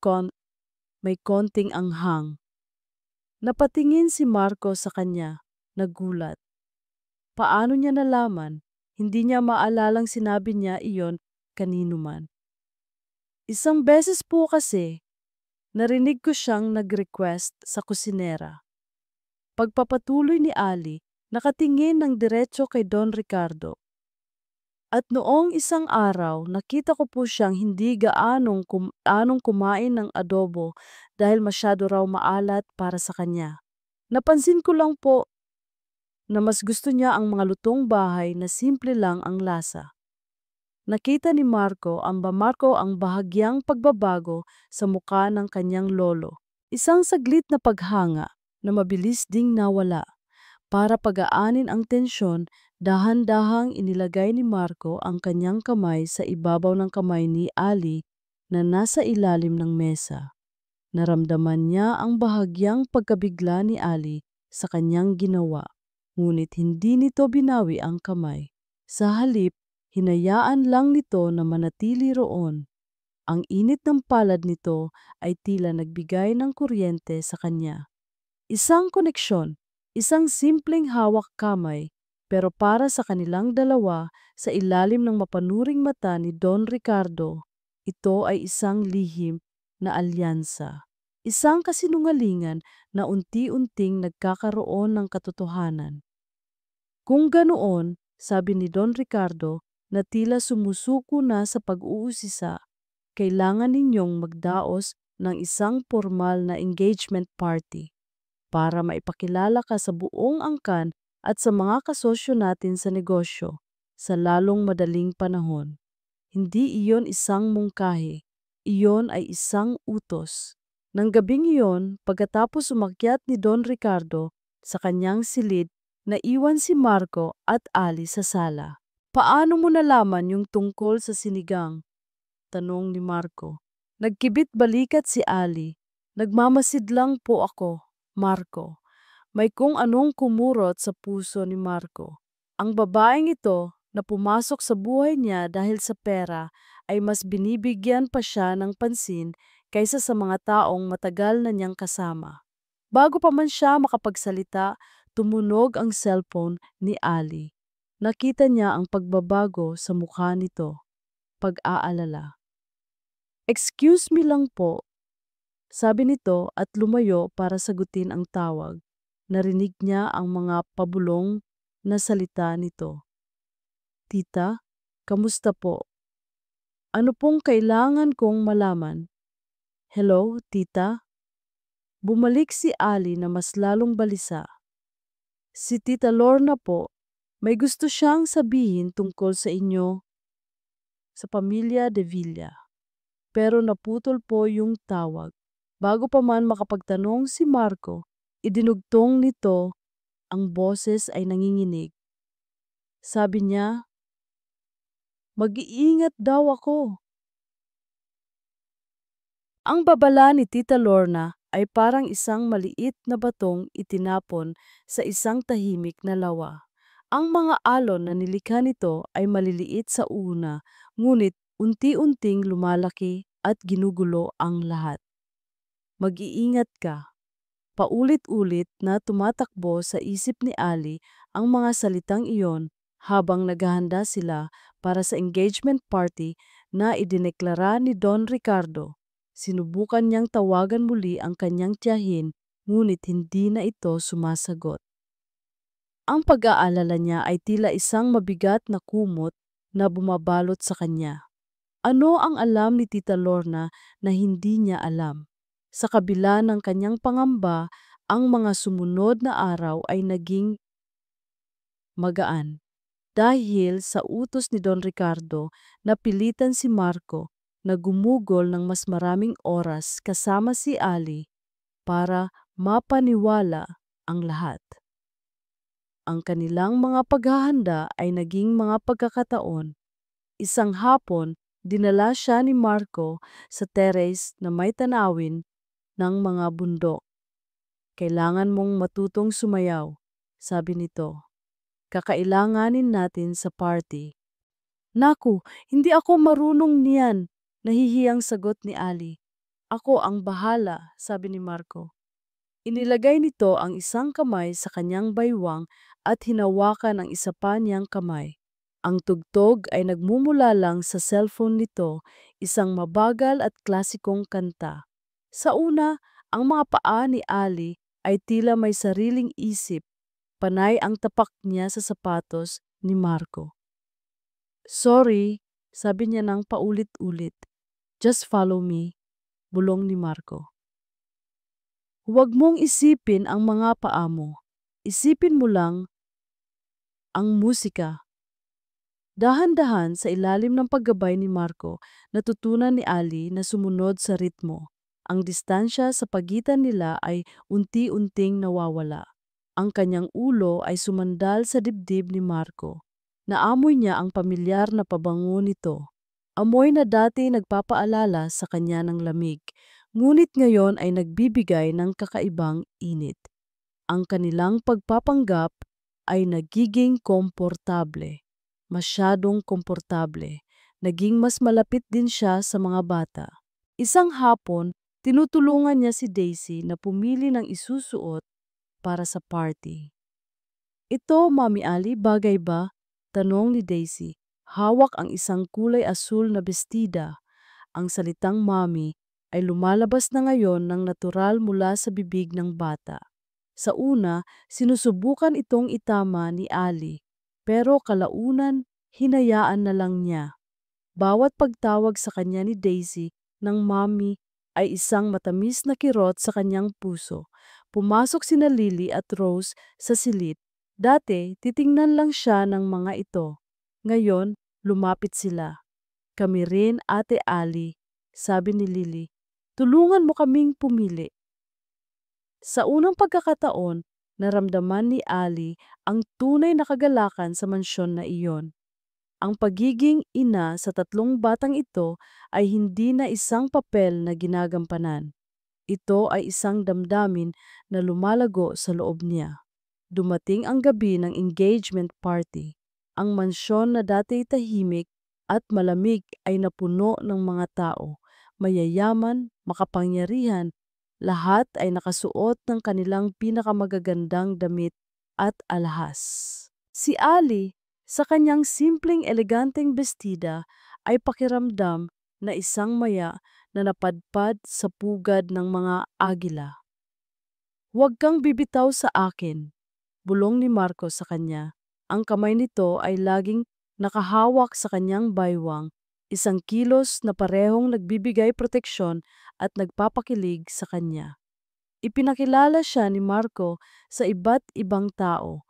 konting anghang. Napatingin si Marco sa kanya, nagulat. Paano niya nalaman? Hindi niya maalalang sinabi niya iyon kanino man. Isang beses po kasi, narinig ko siyang nag-request sa kusinera. Pagpapatuloy ni Ali, nakatingin ng diretso kay Don Ricardo. At noong isang araw, nakita ko po siyang hindi gaanong kumain ng adobo dahil masyado raw maalat para sa kanya. Napansin ko lang po na mas gusto niya ang mga lutong bahay na simple lang ang lasa. Nakita ni Marco ang bahagyang pagbabago sa mukha ng kanyang lolo. Isang saglit na paghanga na mabilis ding nawala. Para pagaanin ang tensyon, dahan-dahang inilagay ni Marco ang kanyang kamay sa ibabaw ng kamay ni Ali na nasa ilalim ng mesa. Naramdaman niya ang bahagyang pagkabigla ni Ali sa kanyang ginawa, ngunit hindi nito binawi ang kamay. Sa halip, hinayaan lang nito na manatili roon. Ang init ng palad nito ay tila nagbigay ng kuryente sa kanya. Isang koneksyon, isang simpleng hawak kamay, pero para sa kanilang dalawa sa ilalim ng mapanuring mata ni Don Ricardo, ito ay isang lihim na alyansa. Isang kasinungalingan na unti-unting nagkakaroon ng katotohanan. Kung ganoon, sabi ni Don Ricardo na tila sumusuko na sa pag-uusisa, kailangan ninyong magdaos ng isang formal na engagement party para maipakilala ka sa buong angkan at sa mga kasosyo natin sa negosyo sa lalong madaling panahon. Hindi iyon isang mungkahi, iyon ay isang utos. Nang gabing iyon, pagkatapos umakyat ni Don Ricardo sa kanyang silid, naiwan si Marco at Ali sa sala. Paano mo nalaman yung tungkol sa sinigang? Tanong ni Marco. Nagkibit balikat si Ali. Nagmamasid lang po ako, Marco. May kung anong kumurot sa puso ni Marco. Ang babaeng ito na pumasok sa buhay niya dahil sa pera ay mas binibigyan pa siya ng pansin kaysa sa mga taong matagal na niyang kasama. Bago pa man siya makapagsalita, tumunog ang cellphone ni Ali. Nakita niya ang pagbabago sa mukha nito. Pag-aalala. "Excuse me lang po," sabi nito at lumayo para sagutin ang tawag. Narinig niya ang mga pabulong na salita nito. "Tita, kamusta po? Ano pong kailangan kong malaman?" "Hello, tita?" Bumalik si Ali na mas lalong balisa. "Si Tita Lorna po, may gusto siyang sabihin tungkol sa inyo sa pamilya de Villa." Pero naputol po yung tawag. Bago pa man makapagtanong si Marco, idinugtong nito ang boses ay nanginginig. Sabi niya, "Mag-iingat daw ako." Ang babala ni Tita Lorna ay parang isang maliit na batong itinapon sa isang tahimik na lawa. Ang mga alon na nilikha nito ay maliliit sa una, ngunit unti-unting lumalaki at ginugulo ang lahat. "Mag-iingat ka." Paulit-ulit na tumatakbo sa isip ni Ali ang mga salitang iyon habang naghahanda sila para sa engagement party na idineklara ni Don Ricardo. Sinubukan niyang tawagan muli ang kanyang tiyahin, ngunit hindi na ito sumasagot. Ang pag-aalala niya ay tila isang mabigat na kumot na bumabalot sa kanya. Ano ang alam ni Tita Lorna na hindi niya alam? Sa kabila ng kanyang pangamba, ang mga sumunod na araw ay naging magaan. Dahil sa utos ni Don Ricardo, napilitan si Marco na gumugol ng mas maraming oras kasama si Ali para mapaniwala ang lahat. Ang kanilang mga paghahanda ay naging mga pagkakataon. Isang hapon, dinala siya ni Marco sa terrace na may tanawin ng mga bundok. "Kailangan mong matutong sumayaw," sabi nito. "Kakailanganin natin sa party." "Naku, hindi ako marunong niyan," nahihiyang sagot ni Ali. "Ako ang bahala," sabi ni Marco. Inilagay nito ang isang kamay sa kanyang baywang at hinawakan ang isa pa niyang kamay. Ang tugtog ay nagmumula lang sa cellphone nito, isang mabagal at klasikong kanta. Sa una, ang mga paa ni Ali ay tila may sariling isip, panay ang tapak niya sa sapatos ni Marco. Sorry, sabi niya nang paulit-ulit. Just follow me, bulong ni Marco. Huwag mong isipin ang mga paa mo. Isipin mo lang ang musika. Dahan-dahan sa ilalim ng paggabay ni Marco, natutunan ni Ali na sumunod sa ritmo. Ang distansya sa pagitan nila ay unti-unting nawawala. Ang kanyang ulo ay sumandal sa dibdib ni Marco. Naamoy niya ang pamilyar na pabango nito. Amoy na dati nagpapaalala sa kanya ng lamig, ngunit ngayon ay nagbibigay ng kakaibang init. Ang kanilang pagpapanggap ay nagiging komportable. Masyadong komportable. Naging mas malapit din siya sa mga bata. Isang hapon, tinutulungan niya si Daisy na pumili ng isusuot para sa party. Ito, Mami Ali, bagay ba? Tanong ni Daisy. Hawak ang isang kulay asul na bestida. Ang salitang mami ay lumalabas na ngayon ng natural mula sa bibig ng bata. Sa una, sinusubukan itong itama ni Ali, pero kalaunan, hinayaan na lang niya. Bawat pagtawag sa kanya ni Daisy ng mami ay isang matamis na kirot sa kanyang puso. Pumasok sina Lily at Rose sa silid. Dati, titingnan lang siya ng mga ito. Ngayon, lumapit sila. Kami rin, Ate Ali, sabi ni Lily. Tulungan mo kaming pumili. Sa unang pagkakataon, naramdaman ni Ali ang tunay na kagalakan sa mansyon na iyon. Ang pagiging ina sa tatlong batang ito ay hindi na isang papel na ginagampanan. Ito ay isang damdamin na lumalago sa loob niya. Dumating ang gabi ng engagement party. Ang mansyon na dati tahimik at malamig ay napuno ng mga tao. Mayayaman, makapangyarihan, lahat ay nakasuot ng kanilang pinakamagagandang damit at alahas. Si Ali, sa kanyang simpleng eleganteng bestida, ay pakiramdam na isang maya na napadpad sa pugad ng mga agila. Huwag kang bibitaw sa akin, bulong ni Marco sa kanya. Ang kamay nito ay laging nakahawak sa kanyang baywang, isang kilos na parehong nagbibigay proteksyon at nagpapakilig sa kanya. Ipinakilala siya ni Marco sa iba't ibang tao.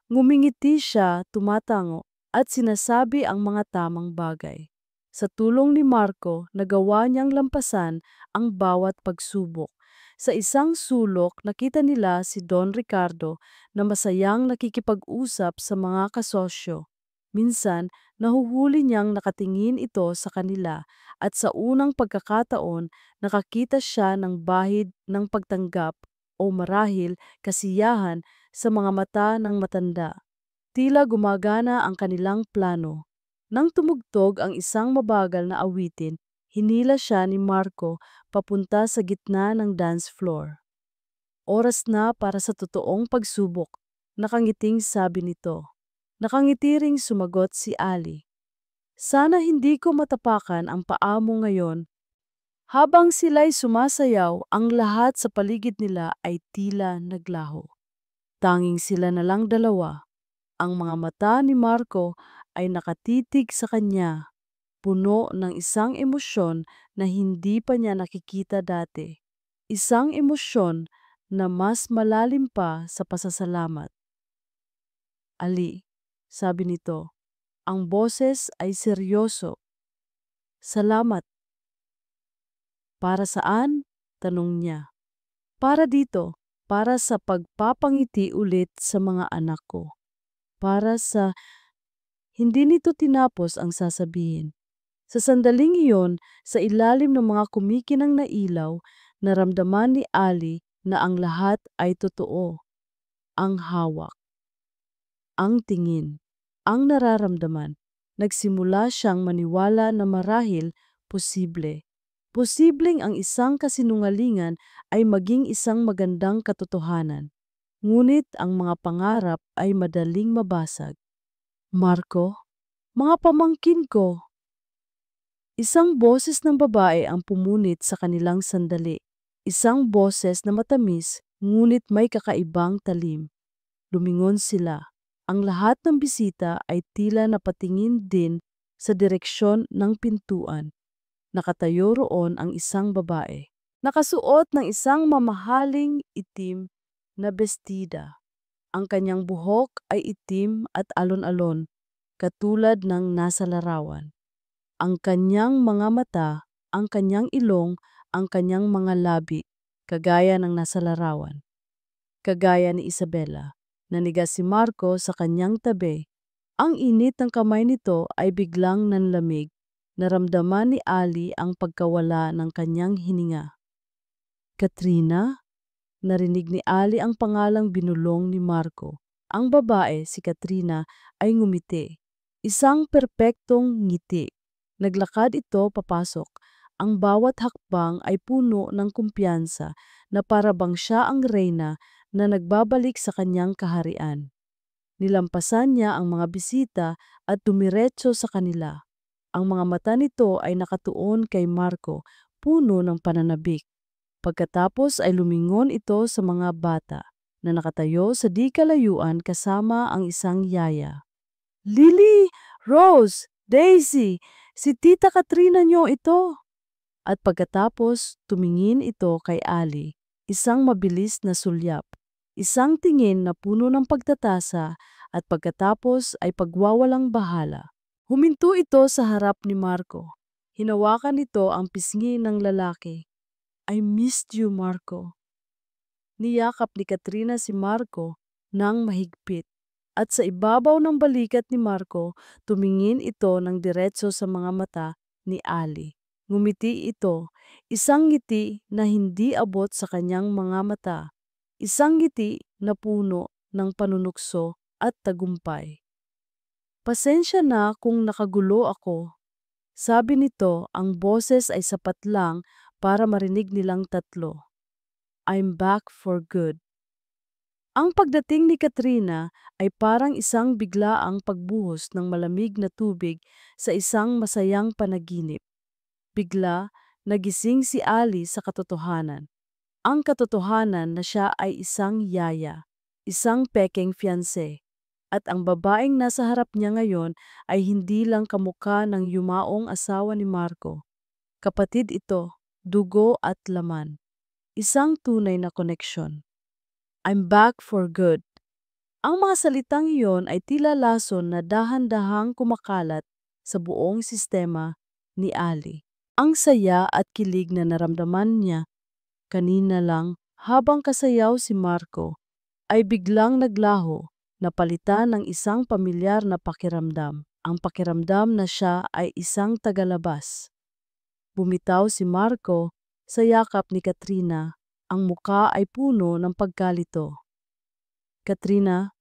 Ngumingiti siya, tumatango, at sinasabi ang mga tamang bagay. Sa tulong ni Marco, nagawa niyang lampasan ang bawat pagsubok. Sa isang sulok, nakita nila si Don Ricardo na masayang nakikipag-usap sa mga kasosyo. Minsan, nahuhuli niyang nakatingin ito sa kanila at sa unang pagkakataon, nakakita siya ng bahid ng pagtanggap o marahil kasiyahan sa mga mata ng matanda. Tila gumagana ang kanilang plano. Nang tumugtog ang isang mabagal na awitin, hinila siya ni Marco papunta sa gitna ng dance floor. Oras na para sa totoong pagsubok, nakangiting sabi nito. Nakangiti ring sumagot si Ali. Sana hindi ko matapakan ang paa mo ngayon. Habang sila'y sumasayaw, ang lahat sa paligid nila ay tila naglaho. Tanging sila na lang dalawa. Ang mga mata ni Marco ay nakatitig sa kanya, puno ng isang emosyon na hindi pa niya nakikita dati. Isang emosyon na mas malalim pa sa pasasalamat. Ali, sabi nito, ang boses ay seryoso. Salamat. Para saan? Tanong niya. Para dito, para sa pagpapangiti ulit sa mga anak ko. Para sa... Hindi nito tinapos ang sasabihin. Sa sandaling iyon, sa ilalim ng mga kumikinang na ilaw, naramdaman ni Ali na ang lahat ay totoo. Ang hawak, ang tingin, ang nararamdaman. Nagsimula siyang maniwala na marahil posible. Posibleng ang isang kasinungalingan ay maging isang magandang katotohanan. Ngunit ang mga pangarap ay madaling mabasag. Marco, mga pamangkin ko. Isang boses ng babae ang pumunit sa kanilang sandali. Isang boses na matamis, ngunit may kakaibang talim. Lumingon sila. Ang lahat ng bisita ay tila napatingin din sa direksyon ng pintuan. Nakatayo roon ang isang babae. Nakasuot ng isang mamahaling itim na bestida. Ang kanyang buhok ay itim at alon-alon, katulad ng nasa larawan. Ang kanyang mga mata, ang kanyang ilong, ang kanyang mga labi, kagaya ng nasa larawan. Kagaya ni Isabela, nanigas si Marco sa kanyang tabi. Ang init ng kamay nito ay biglang nanlamig. Naramdaman ni Ali ang pagkawala ng kanyang hininga. Katrina? Narinig ni Ali ang pangalang binulong ni Marco. Ang babae, si Katrina, ay ngumiti. Isang perpektong ngiti. Naglakad ito papasok. Ang bawat hakbang ay puno ng kumpiyansa na parabang siya ang reyna na nagbabalik sa kanyang kaharian. Nilampasan niya ang mga bisita at dumiretso sa kanila. Ang mga mata nito ay nakatuon kay Marco, puno ng pananabik. Pagkatapos ay lumingon ito sa mga bata na nakatayo sa di kalayuan kasama ang isang yaya. Lily! Rose! Daisy! Si Tita Katrina niyo ito! At pagkatapos tumingin ito kay Ali, isang mabilis na sulyap, isang tingin na puno ng pagtatasa at pagkatapos ay pagwawalang bahala. Huminto ito sa harap ni Marco. Hinawakan nito ang pisngi ng lalaki. I missed you, Marco. Niyakap ni Katrina si Marco nang mahigpit. At sa ibabaw ng balikat ni Marco, tumingin ito ng diretso sa mga mata ni Ali. Ngumiti ito, isang ngiti na hindi abot sa kanyang mga mata. Isang ngiti na puno ng panunukso at tagumpay. Pasensya na kung nakagulo ako. Sabi nito, ang boses ay sapat lang para marinig nilang tatlo. I'm back for good. Ang pagdating ni Katrina ay parang isang biglaang pagbuhos ng malamig na tubig sa isang masayang panaginip. Bigla, nagising si Ali sa katotohanan. Ang katotohanan na siya ay isang yaya, isang pekeng fiancé. At ang babaeng nasa harap niya ngayon ay hindi lang kamukha ng yumaong asawa ni Marco. Kapatid ito, dugo at laman. Isang tunay na koneksyon. I'm back for good. Ang mga salitang iyon ay tila lason na dahan-dahang kumakalat sa buong sistema ni Ali. Ang saya at kilig na naramdaman niya kanina lang habang kasayaw si Marco ay biglang naglaho, napalitan ng isang pamilyar na pakiramdam. Ang pakiramdam na siya ay isang tagalabas. Bumitaw si Marco sa yakap ni Katrina. Ang muka ay puno ng pagkalito. Katrina,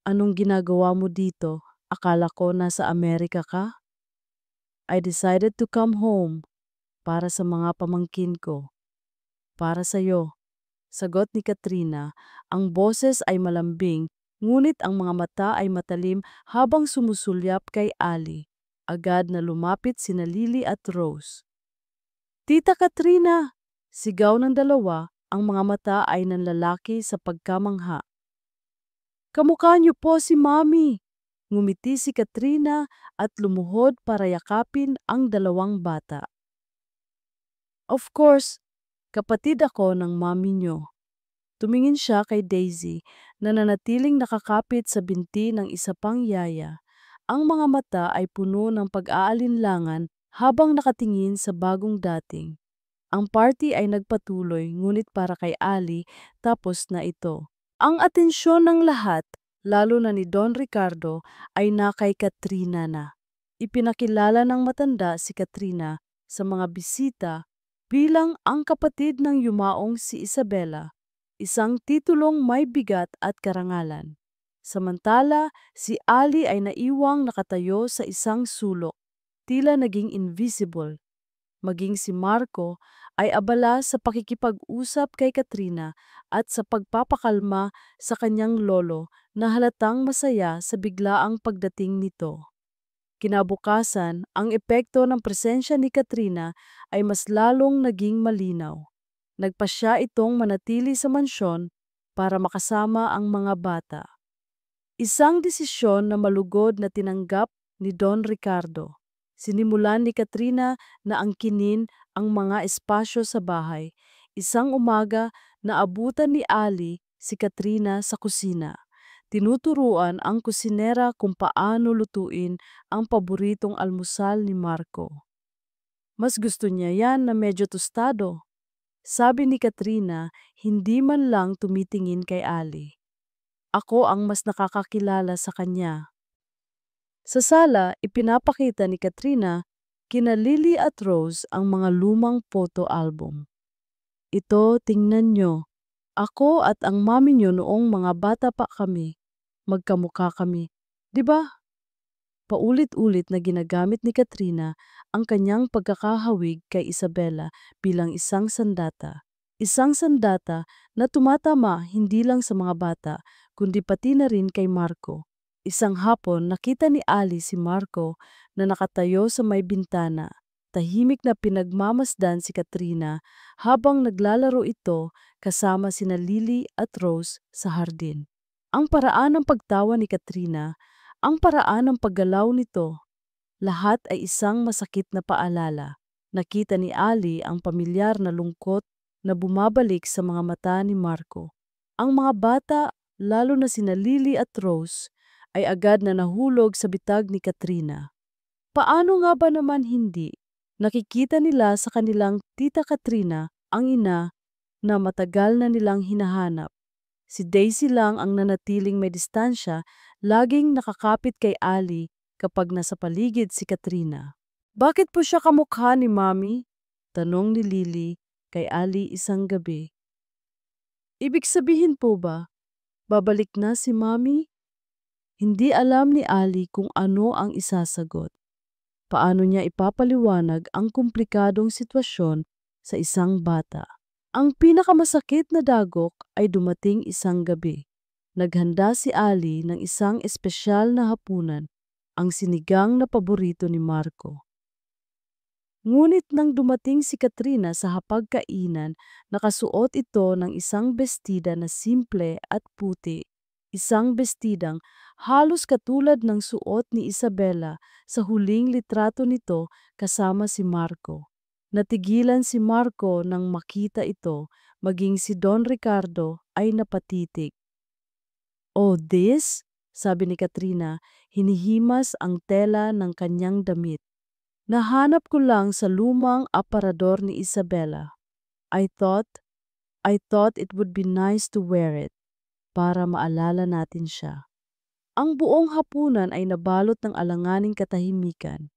anong ginagawa mo dito? Akala ko nasa Amerika ka? I decided to come home para sa mga pamangkin ko. Para sa'yo. Sagot ni Katrina, ang boses ay malambing, ngunit ang mga mata ay matalim habang sumusulyap kay Ali. Agad na lumapit sina Lily at Rose. Tita Katrina! Sigaw ng dalawa, ang mga mata ay nanlalaki sa pagkamangha. Kamukha niyo po si Mami! Ngumiti si Katrina at lumuhod para yakapin ang dalawang bata. Of course, kapatid ako ng mami niyo. Tumingin siya kay Daisy na nanatiling nakakapit sa binti ng isa pang yaya. Ang mga mata ay puno ng pag-aalinlangan habang nakatingin sa bagong dating. Ang party ay nagpatuloy ngunit para kay Ali tapos na ito. Ang atensyon ng lahat, lalo na ni Don Ricardo, ay na kay Katrina na. Ipinakilala ng matanda si Katrina sa mga bisita bilang ang kapatid ng yumaong si Isabela, isang titulong may bigat at karangalan. Samantala, si Ali ay naiwang nakatayo sa isang sulok, tila naging invisible. Maging si Marco ay abala sa pakikipag-usap kay Katrina at sa pagpapakalma sa kanyang lolo na halatang masaya sa biglaang pagdating nito. Kinabukasan, ang epekto ng presensya ni Katrina ay mas lalong naging malinaw. Nagpasya itong manatili sa mansyon para makasama ang mga bata. Isang desisyon na malugod na tinanggap ni Don Ricardo. Sinimulan ni Katrina na angkinin ang mga espasyo sa bahay. Isang umaga, naabutan ni Ali si Katrina sa kusina. Tinuturuan ang kusinera kung paano lutuin ang paboritong almusal ni Marco. Mas gusto niya yan na medyo tostado. Sabi ni Katrina, hindi man lang tumitingin kay Ali. Ako ang mas nakakakilala sa kanya. Sa sala, ipinapakita ni Katrina kina Lily at Rose ang mga lumang photo album. Ito, tingnan nyo. Ako at ang mami nyo noong mga bata pa kami. Magkamukha kami. 'Di ba? Paulit-ulit na ginagamit ni Katrina ang kanyang pagkakahawig kay Isabela bilang isang sandata. Isang sandata na tumatama hindi lang sa mga bata, kundi pati na rin kay Marco. Isang hapon, nakita ni Ali si Marco na nakatayo sa may bintana. Tahimik na pinagmamasdan si Katrina habang naglalaro ito kasama sina Lily at Rose sa hardin. Ang paraan ng pagtawa ni Katrina, ang paraan ng paggalaw nito, lahat ay isang masakit na paalala. Nakita ni Ali ang pamilyar na lungkot na bumabalik sa mga mata ni Marco. Ang mga bata, lalo na sina Lily at Rose, ay agad na nahulog sa bitag ni Katrina. Paano nga ba naman hindi? Nakikita nila sa kanilang tita Katrina, ang ina, na matagal na nilang hinahanap. Si Daisy lang ang nanatiling may distansya, laging nakakapit kay Ali kapag nasa paligid si Katrina. Bakit po siya kamukha ni Mami? Tanong ni Lily kay Ali isang gabi. Ibig sabihin po ba, babalik na si Mami? Hindi alam ni Ali kung ano ang isasagot. Paano niya ipapaliwanag ang komplikadong sitwasyon sa isang bata? Ang pinakamasakit na dagok ay dumating isang gabi. Naghanda si Ali ng isang espesyal na hapunan, ang sinigang na paborito ni Marco. Ngunit nang dumating si Katrina sa hapagkainan, nakasuot ito ng isang bestida na simple at puti. Isang bestidang halos katulad ng suot ni Isabela sa huling litrato nito kasama si Marco. Natigilan si Marco nang makita ito, maging si Don Ricardo ay napatitig. "Oh, this?" sabi ni Katrina, hinihimas ang tela ng kanyang damit. "Nahanap ko lang sa lumang aparador ni Isabela. I thought, I thought it would be nice to wear it para maalala natin siya." Ang buong hapunan ay nabalot ng alanganing katahimikan.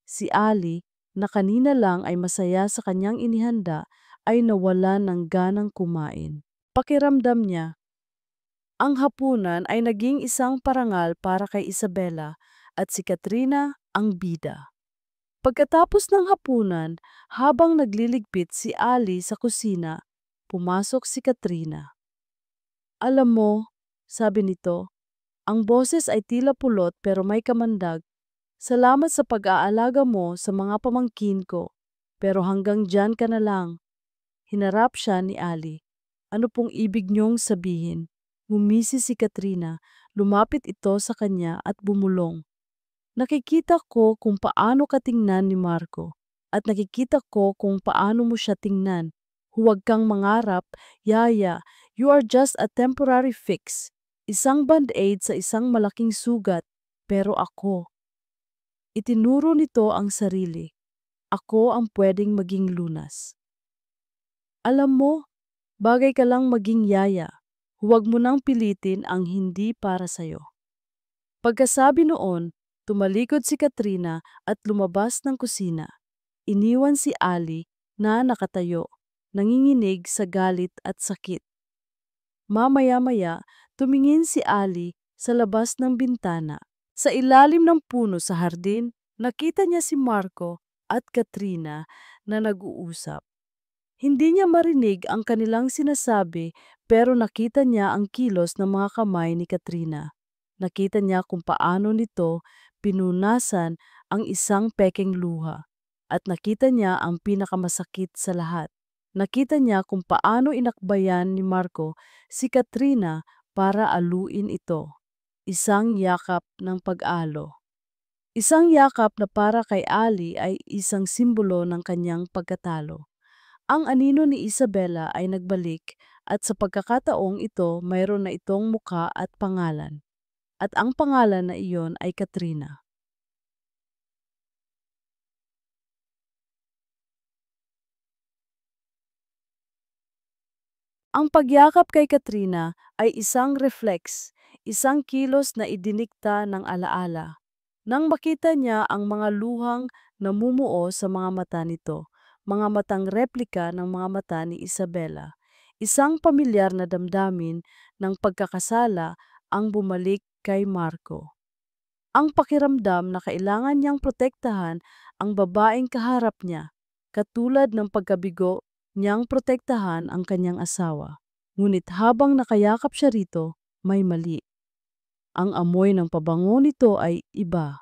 Si Ali, na kanina lang ay masaya sa kanyang inihanda, ay nawalan ng ganang kumain. Pakiramdam niya, ang hapunan ay naging isang parangal para kay Isabela at si Katrina ang bida. Pagkatapos ng hapunan, habang nagliligpit si Ali sa kusina, pumasok si Katrina. "Alam mo," sabi nito, "ang boses ay tila pulot pero may kamandag. Salamat sa pag-aalaga mo sa mga pamangkin ko, pero hanggang diyan ka na lang." Hinarap siya ni Ali. "Ano pong ibig niyong sabihin?" Ngumisi si Katrina, lumapit ito sa kanya at bumulong. "Nakikita ko kung paano ka tingnan ni Marco, at nakikita ko kung paano mo siya tingnan. Huwag kang mangarap, Yaya, you are just a temporary fix. Isang band-aid sa isang malaking sugat, pero ako." Itinuro nito ang sarili. "Ako ang pwedeng maging lunas. Alam mo, bagay ka lang maging yaya. Huwag mo nang pilitin ang hindi para sa'yo." Pagkasabi noon, tumalikod si Katrina at lumabas ng kusina. Iniwan si Ali na nakatayo, nanginginig sa galit at sakit. Mamaya-maya, tumingin si Ali sa labas ng bintana. Sa ilalim ng puno sa hardin, nakita niya si Marco at Katrina na nag-uusap. Hindi niya marinig ang kanilang sinasabi, pero nakita niya ang kilos ng mga kamay ni Katrina. Nakita niya kung paano nito pinunasan ang isang pekeng luha. At nakita niya ang pinakamasakit sa lahat. Nakita niya kung paano inakbayan ni Marco si Katrina para aluin ito. Isang yakap ng pag-alo. Isang yakap na para kay Ali ay isang simbolo ng kanyang pagkatalo. Ang anino ni Isabela ay nagbalik at sa pagkakataong ito mayroon na itong muka at pangalan. At ang pangalan na iyon ay Katrina. Ang pagyakap kay Katrina ay isang reflex, isang kilos na idinikta ng alaala. Nang makita niya ang mga luhang namumuo sa mga mata nito, mga matang replika ng mga mata ni Isabela, isang pamilyar na damdamin ng pagkakasala ang bumalik kay Marco. Ang pakiramdam na kailangan niyang protektahan ang babaeng kaharap niya, katulad ng pagkabigo niyang protektahan ang kanyang asawa. Ngunit habang nakayakap siya rito, may mali. Ang amoy ng pabango nito ay iba.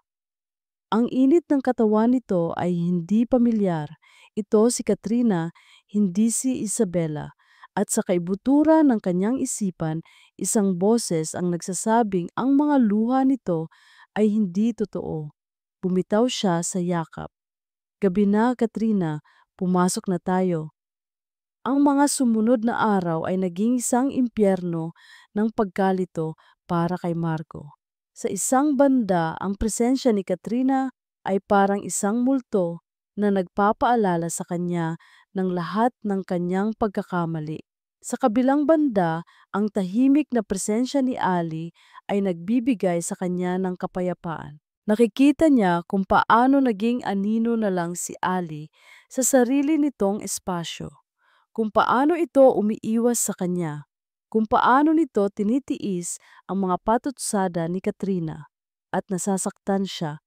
Ang init ng katawan nito ay hindi pamilyar. Ito si Katrina, hindi si Isabela. At sa kaibuturan ng kanyang isipan, isang boses ang nagsasabing ang mga luha nito ay hindi totoo. Bumitaw siya sa yakap. Gabi na, Katrina, pumasok na tayo. Ang mga sumunod na araw ay naging isang impyerno ng pagkalito para kay Marco. Sa isang banda, ang presensya ni Katrina ay parang isang multo na nagpapaalala sa kanya ng lahat ng kanyang pagkakamali. Sa kabilang banda, ang tahimik na presensya ni Ali ay nagbibigay sa kanya ng kapayapaan. Nakikita niya kung paano naging anino na lang si Ali sa sarili nitong espasyo, kung paano ito umiiwas sa kanya, kung paano nito tinitiis ang mga patutsada ni Katrina at nasasaktan siya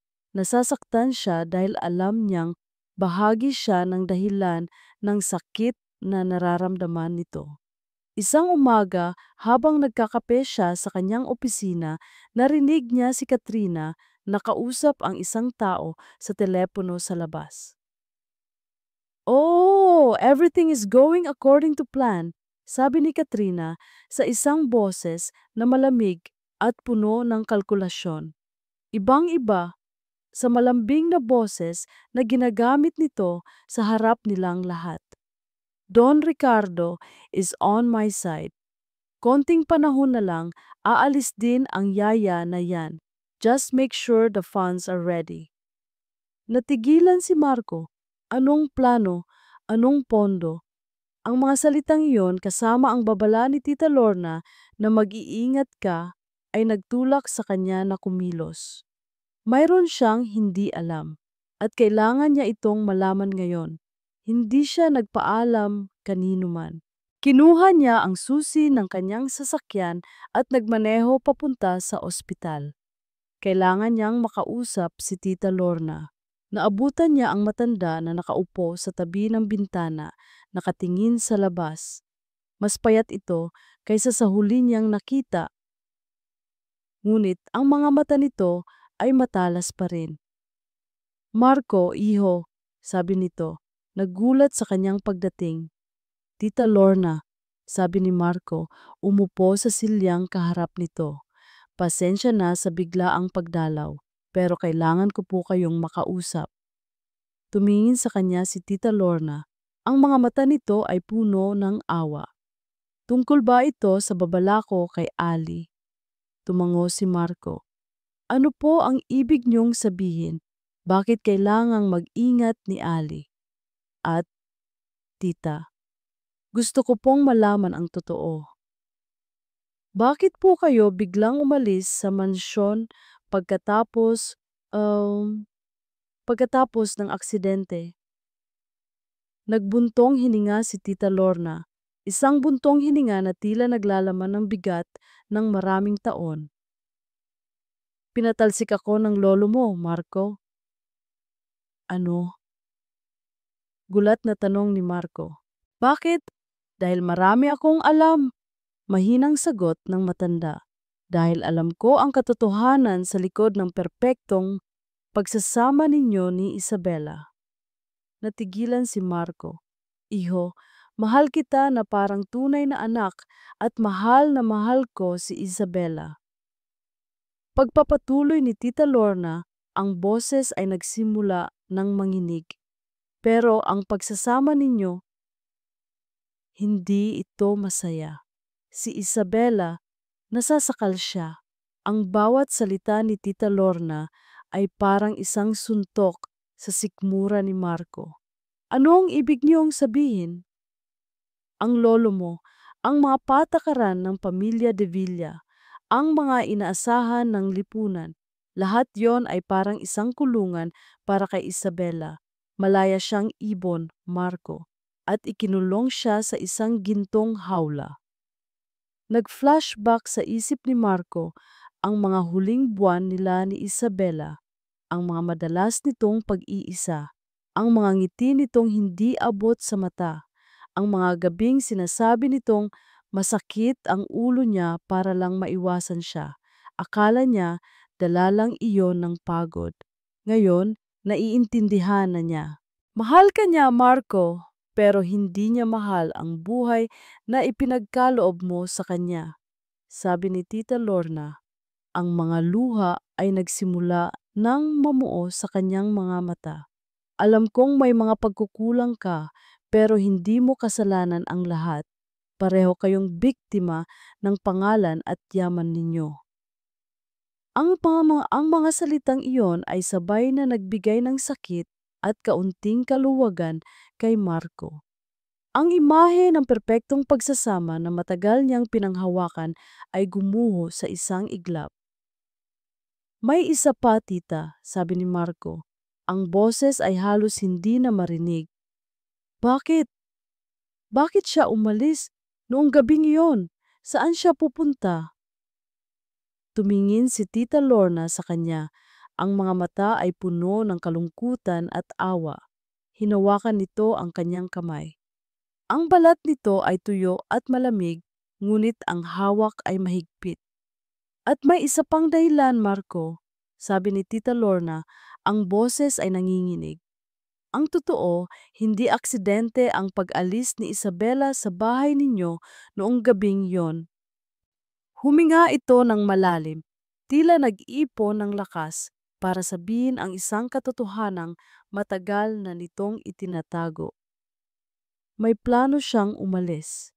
dahil alam niyang bahagi siya ng dahilan ng sakit na nararamdaman nito. Isang umaga, habang nagkakape siya sa kanyang opisina, narinig niya si Katrina nakausap ang isang tao sa telepono sa labas. "Oh, everything is going according to plan," sabi ni Katrina sa isang boses na malamig at puno ng kalkulasyon. Ibang-iba sa malambing na boses na ginagamit nito sa harap nilang lahat. "Don Ricardo is on my side. Konting panahon na lang, aalis din ang yaya na yan. Just make sure the funds are ready." Natigilan si Marco. Anong plano? Anong pondo? Ang mga salitang iyon kasama ang babala ni Tita Lorna na mag-iingat ka ay nagtulak sa kanya na kumilos. Mayroon siyang hindi alam at kailangan niya itong malaman ngayon. Hindi siya nagpaalam kanino man. Kinuha niya ang susi ng kanyang sasakyan at nagmaneho papunta sa ospital. Kailangan niyang makausap si Tita Lorna. Naabutan niya ang matanda na nakaupo sa tabi ng bintana, nakatingin sa labas. Mas payat ito kaysa sa huli niyang nakita. Ngunit ang mga mata nito ay matalas pa rin. "Marco, iho," sabi nito, nagulat sa kanyang pagdating. "Tita Lorna," sabi ni Marco, umupo sa silyang kaharap nito. "Pasensya na sa biglaang pagdalaw, pero kailangan ko po kayong makausap." Tumingin sa kanya si Tita Lorna. Ang mga mata nito ay puno ng awa. "Tungkol ba ito sa babala ko kay Ali?" Tumango si Marco. "Ano po ang ibig niyong sabihin? Bakit kailangang mag-ingat ni Ali?" "At, tita, gusto ko pong malaman ang totoo. Bakit po kayo biglang umalis sa mansyon pagkatapos, um, pagkatapos ng aksidente?" Nagbuntong hininga si Tita Lorna. Isang buntong hininga na tila naglalaman ng bigat ng maraming taon. "Pinatalsik ako ng lolo mo, Marco." "Ano?" Gulat na tanong ni Marco. "Bakit?" "Dahil marami akong alam." Mahinang sagot ng matanda. "Dahil alam ko ang katotohanan sa likod ng perpektong pagsasama ninyo ni Isabela." Natigilan si Marco. "Iho, mahal kita na parang tunay na anak at mahal na mahal ko si Isabela." Pagpapatuloy ni Tita Lorna, ang boses ay nagsimula ng manginig. Pero ang pagsasama ninyo, hindi ito masaya. Si Isabela, nasasakal siya. Ang bawat salita ni Tita Lorna ay parang isang suntok sa sikmura ni Marco. Ano ang ibig niyong sabihin? Ang lolo mo, ang mga patakaran ng pamilya de Villa, ang mga inaasahan ng lipunan, lahat yon ay parang isang kulungan para kay Isabela. Malaya siyang ibon, Marco, at ikinulong siya sa isang gintong hawla. Nag-flashback sa isip ni Marco ang mga huling buwan nila ni Isabela, ang mga madalas nitong pag-iisa, ang mga ngiti nitong hindi abot sa mata, ang mga gabing sinasabi nitong masakit ang ulo niya para lang maiwasan siya. Akala niya dala lang iyon ng pagod. Ngayon, naiintindihan na niya. Mahal ka niya, Marco, pero hindi niya mahal ang buhay na ipinagkaloob mo sa kanya. Sabi ni Tita Lorna, ang mga luha ay nagsimula nang mamuo sa kanyang mga mata. Alam kong may mga pagkukulang ka, pero hindi mo kasalanan ang lahat. Pareho kayong biktima ng pangalan at yaman ninyo. Ang mga salitang iyon ay sabay na nagbigay ng sakit at kaunting kaluwagan kay Marco. Ang imahe ng perpektong pagsasama na matagal niyang pinanghawakan ay gumuho sa isang iglap. May isa pa, tita, sabi ni Marco. Ang boses ay halos hindi na marinig. Bakit? Bakit siya umalis noong gabing iyon? Saan siya pupunta? Tumingin si Tita Lorna sa kanya. Ang mga mata ay puno ng kalungkutan at awa. Hinawakan nito ang kanyang kamay. Ang balat nito ay tuyo at malamig, ngunit ang hawak ay mahigpit. At may isa pang dahilan, Marco, sabi ni Tita Lorna, ang boses ay nanginginig. Ang totoo, hindi aksidente ang pag-alis ni Isabela sa bahay ninyo noong gabing yon. Huminga ito ng malalim, tila nag-iipon ng lakas para sabihin ang isang katotohanang matagal na nitong itinatago. May plano siyang umalis.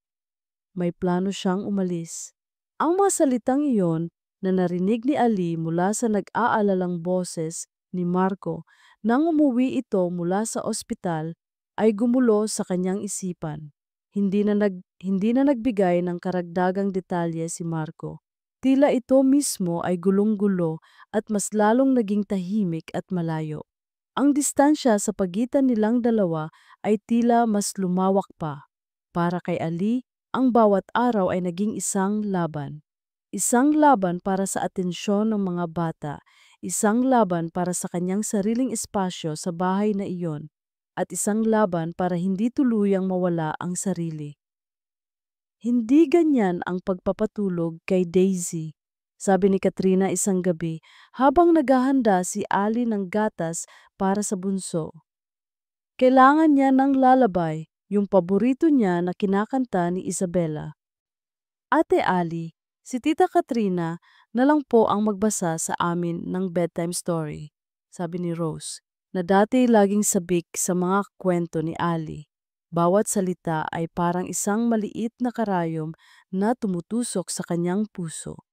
May plano siyang umalis. Ang mga salitang iyon na narinig ni Ali mula sa nag-aalalang boses ni Marco nang umuwi ito mula sa ospital ay gumulo sa kanyang isipan. Hindi na nagbigay ng karagdagang detalye si Marco. Tila ito mismo ay gulong-gulo at mas lalong naging tahimik at malayo. Ang distansya sa pagitan nilang dalawa ay tila mas lumawak pa. Para kay Ali, ang bawat araw ay naging isang laban. Isang laban para sa atensyon ng mga bata, isang laban para sa kanyang sariling espasyo sa bahay na iyon, at isang laban para hindi tuluyang mawala ang sarili. Hindi ganyan ang pagpapatulog kay Daisy, sabi ni Katrina isang gabi habang naghahanda si Ali ng gatas para sa bunso. Kailangan niya ng lalabay, yung paborito niya na kinakanta ni Isabela. Ate Ali, si Tita Katrina na lang po ang magbasa sa amin ng bedtime story, sabi ni Rose, na dati laging sabik sa mga kwento ni Ali. Bawat salita ay parang isang maliit na karayom na tumutusok sa kanyang puso.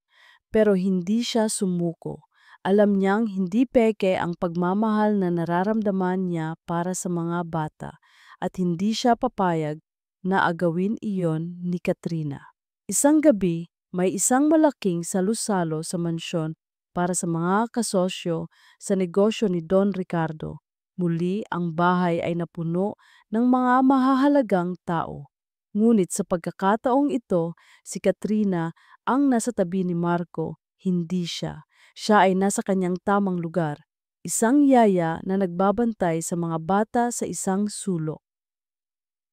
Pero hindi siya sumuko. Alam niyang hindi peke ang pagmamahal na nararamdaman niya para sa mga bata at hindi siya papayag na agawin iyon ni Katrina. Isang gabi, may isang malaking salusalo sa mansyon para sa mga kasosyo sa negosyo ni Don Ricardo. Muli ang bahay ay napuno ng mga mahahalagang tao. Ngunit sa pagkakataong ito, si Katrina ang nasa tabi ni Marco, hindi siya. Siya ay nasa kanyang tamang lugar, isang yaya na nagbabantay sa mga bata sa isang sulok.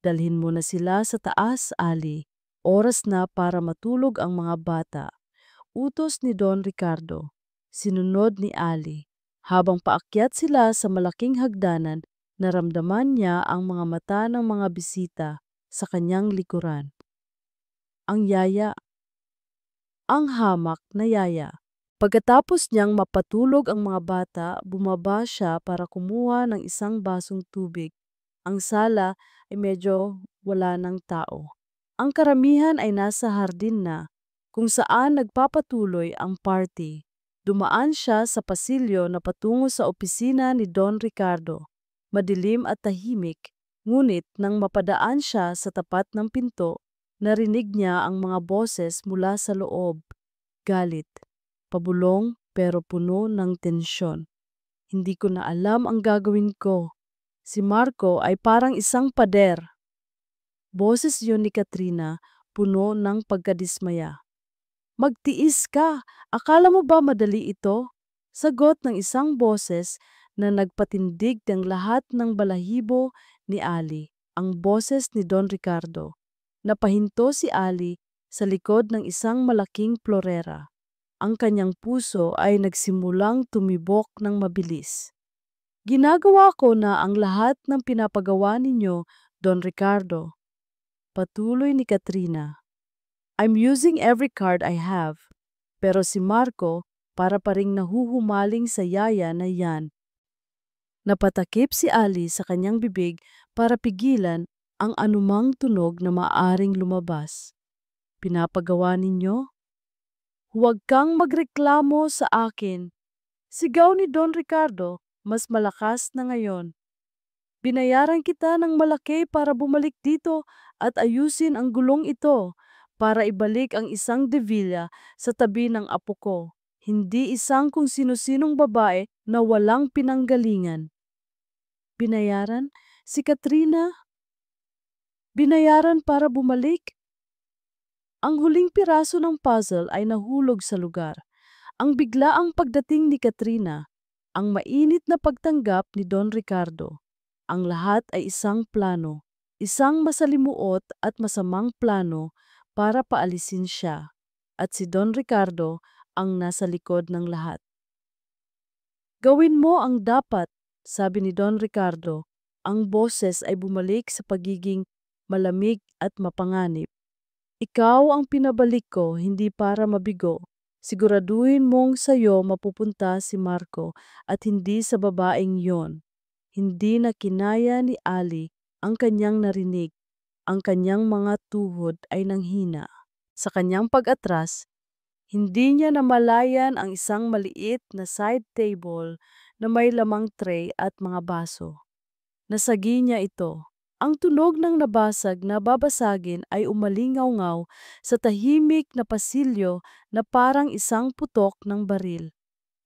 Dalhin mo na sila sa taas, Ali. Oras na para matulog ang mga bata. Utos ni Don Ricardo. Sinunod ni Ali. Habang paakyat sila sa malaking hagdanan, naramdaman niya ang mga mata ng mga bisita sa kanyang likuran. Ang yaya. Ang hamak na yaya. Pagkatapos niyang mapatulog ang mga bata, bumaba siya para kumuha ng isang basong tubig. Ang sala ay medyo wala ng tao. Ang karamihan ay nasa hardin na, kung saan nagpapatuloy ang party. Dumaan siya sa pasilyo na patungo sa opisina ni Don Ricardo. Madilim at tahimik, ngunit nang mapadaan siya sa tapat ng pinto, narinig niya ang mga boses mula sa loob. Galit, pabulong pero puno ng tensyon. Hindi ko na alam ang gagawin ko. Si Marco ay parang isang pader. Boses yun ni Katrina, puno ng pagkadismaya. Magtiis ka! Akala mo ba madali ito? Sagot ng isang boses na nagpatindig ng lahat ng balahibo ni Ali, ang boses ni Don Ricardo. Napahinto si Ali sa likod ng isang malaking florera. Ang kanyang puso ay nagsimulang tumibok ng mabilis. Ginagawa ko na ang lahat ng pinapagawa ninyo, Don Ricardo. Patuloy ni Katrina. I'm using every card I have. Pero si Marco para pa ring nahuhumaling sa yaya na yan. Napatakip si Ali sa kanyang bibig para pigilan ang anumang tunog na maaring lumabas. Pinapagawa ninyo? Huwag kang magreklamo sa akin. Sigaw ni Don Ricardo, mas malakas na ngayon. Binayaran kita ng malaki para bumalik dito at ayusin ang gulong ito para ibalik ang isang Devilla sa tabi ng apo ko, hindi isang kung sino-sinong babae na walang pinanggalingan. Binayaran? Si Katrina? Binayaran para bumalik? Ang huling piraso ng puzzle ay nahulog sa lugar. Ang biglaang pagdating ni Katrina, ang mainit na pagtanggap ni Don Ricardo. Ang lahat ay isang plano, isang masalimuot at masamang plano para paalisin siya. At si Don Ricardo ang nasa likod ng lahat. Gawin mo ang dapat, sabi ni Don Ricardo. Ang boses ay bumalik sa pagiging malamig at mapanganib. Ikaw ang pinabalik ko, hindi para mabigo. Siguraduhin mong sayo mapupunta si Marco at hindi sa babaeng yon. Hindi na kinaya ni Ali ang kanyang narinig. Ang kanyang mga tuhod ay nanghina. Sa kanyang pag-atras, hindi niya namalayan ang isang maliit na side table na may lamang tray at mga baso. Nasagi niya ito. Ang tunog ng nabasag na babasagin ay umalingaw-ngaw sa tahimik na pasilyo na parang isang putok ng baril.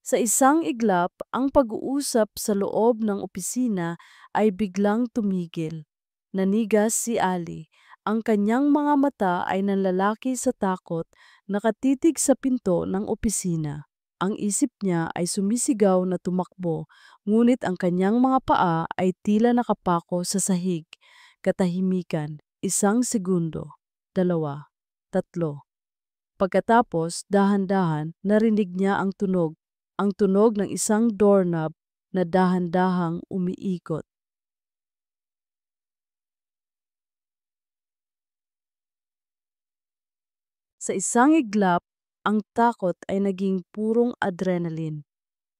Sa isang iglap, ang pag-uusap sa loob ng opisina ay biglang tumigil. Nanigas si Ali. Ang kanyang mga mata ay nanlalaki sa takot, nakatitig sa pinto ng opisina. Ang isip niya ay sumisigaw na tumakbo, ngunit ang kanyang mga paa ay tila nakapako sa sahig. Katahimikan, 1 segundo, 2, 3. Pagkatapos, dahan-dahan, narinig niya ang tunog ng isang doorknob na dahan-dahang umiikot. Sa isang iglap, ang takot ay naging purong adrenaline.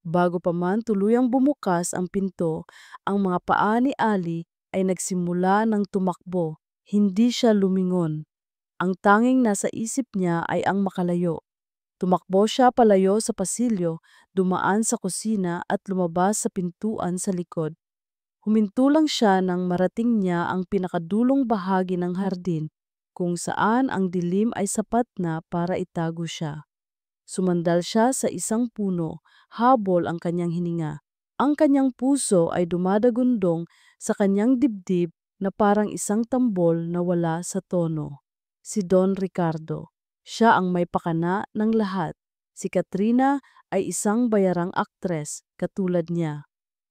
Bago pa man tuluyang bumukas ang pinto, ang mga paa ni Ali ay nagsimula ng tumakbo. Hindi siya lumingon. Ang tanging nasa isip niya ay ang makalayo. Tumakbo siya palayo sa pasilyo, dumaan sa kusina at lumabas sa pintuan sa likod. Huminto lang siya nang marating niya ang pinakadulong bahagi ng hardin, kung saan ang dilim ay sapat na para itago siya. Sumandal siya sa isang puno, habol ang kanyang hininga. Ang kanyang puso ay dumadagundong sa kanyang dibdib na parang isang tambol na wala sa tono. Si Don Ricardo. Siya ang may pakana ng lahat. Si Katrina ay isang bayarang aktres katulad niya.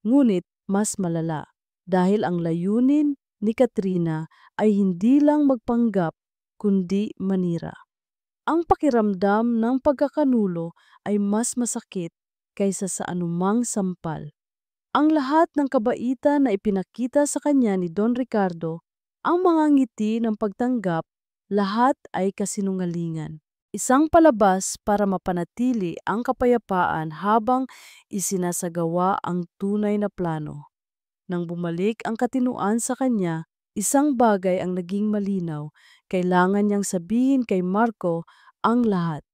Ngunit mas malala dahil ang layunin ni Katrina ay hindi lang magpanggap kundi manira. Ang pakiramdam ng pagkakanulo ay mas masakit kaysa sa anumang sampal. Ang lahat ng kabaitan na ipinakita sa kanya ni Don Ricardo, ang mga ngiti ng pagtanggap, lahat ay kasinungalingan. Isang palabas para mapanatili ang kapayapaan habang isinasagawa ang tunay na plano. Nang bumalik ang katinuan sa kanya, isang bagay ang naging malinaw. Kailangan niyang sabihin kay Marco ang lahat.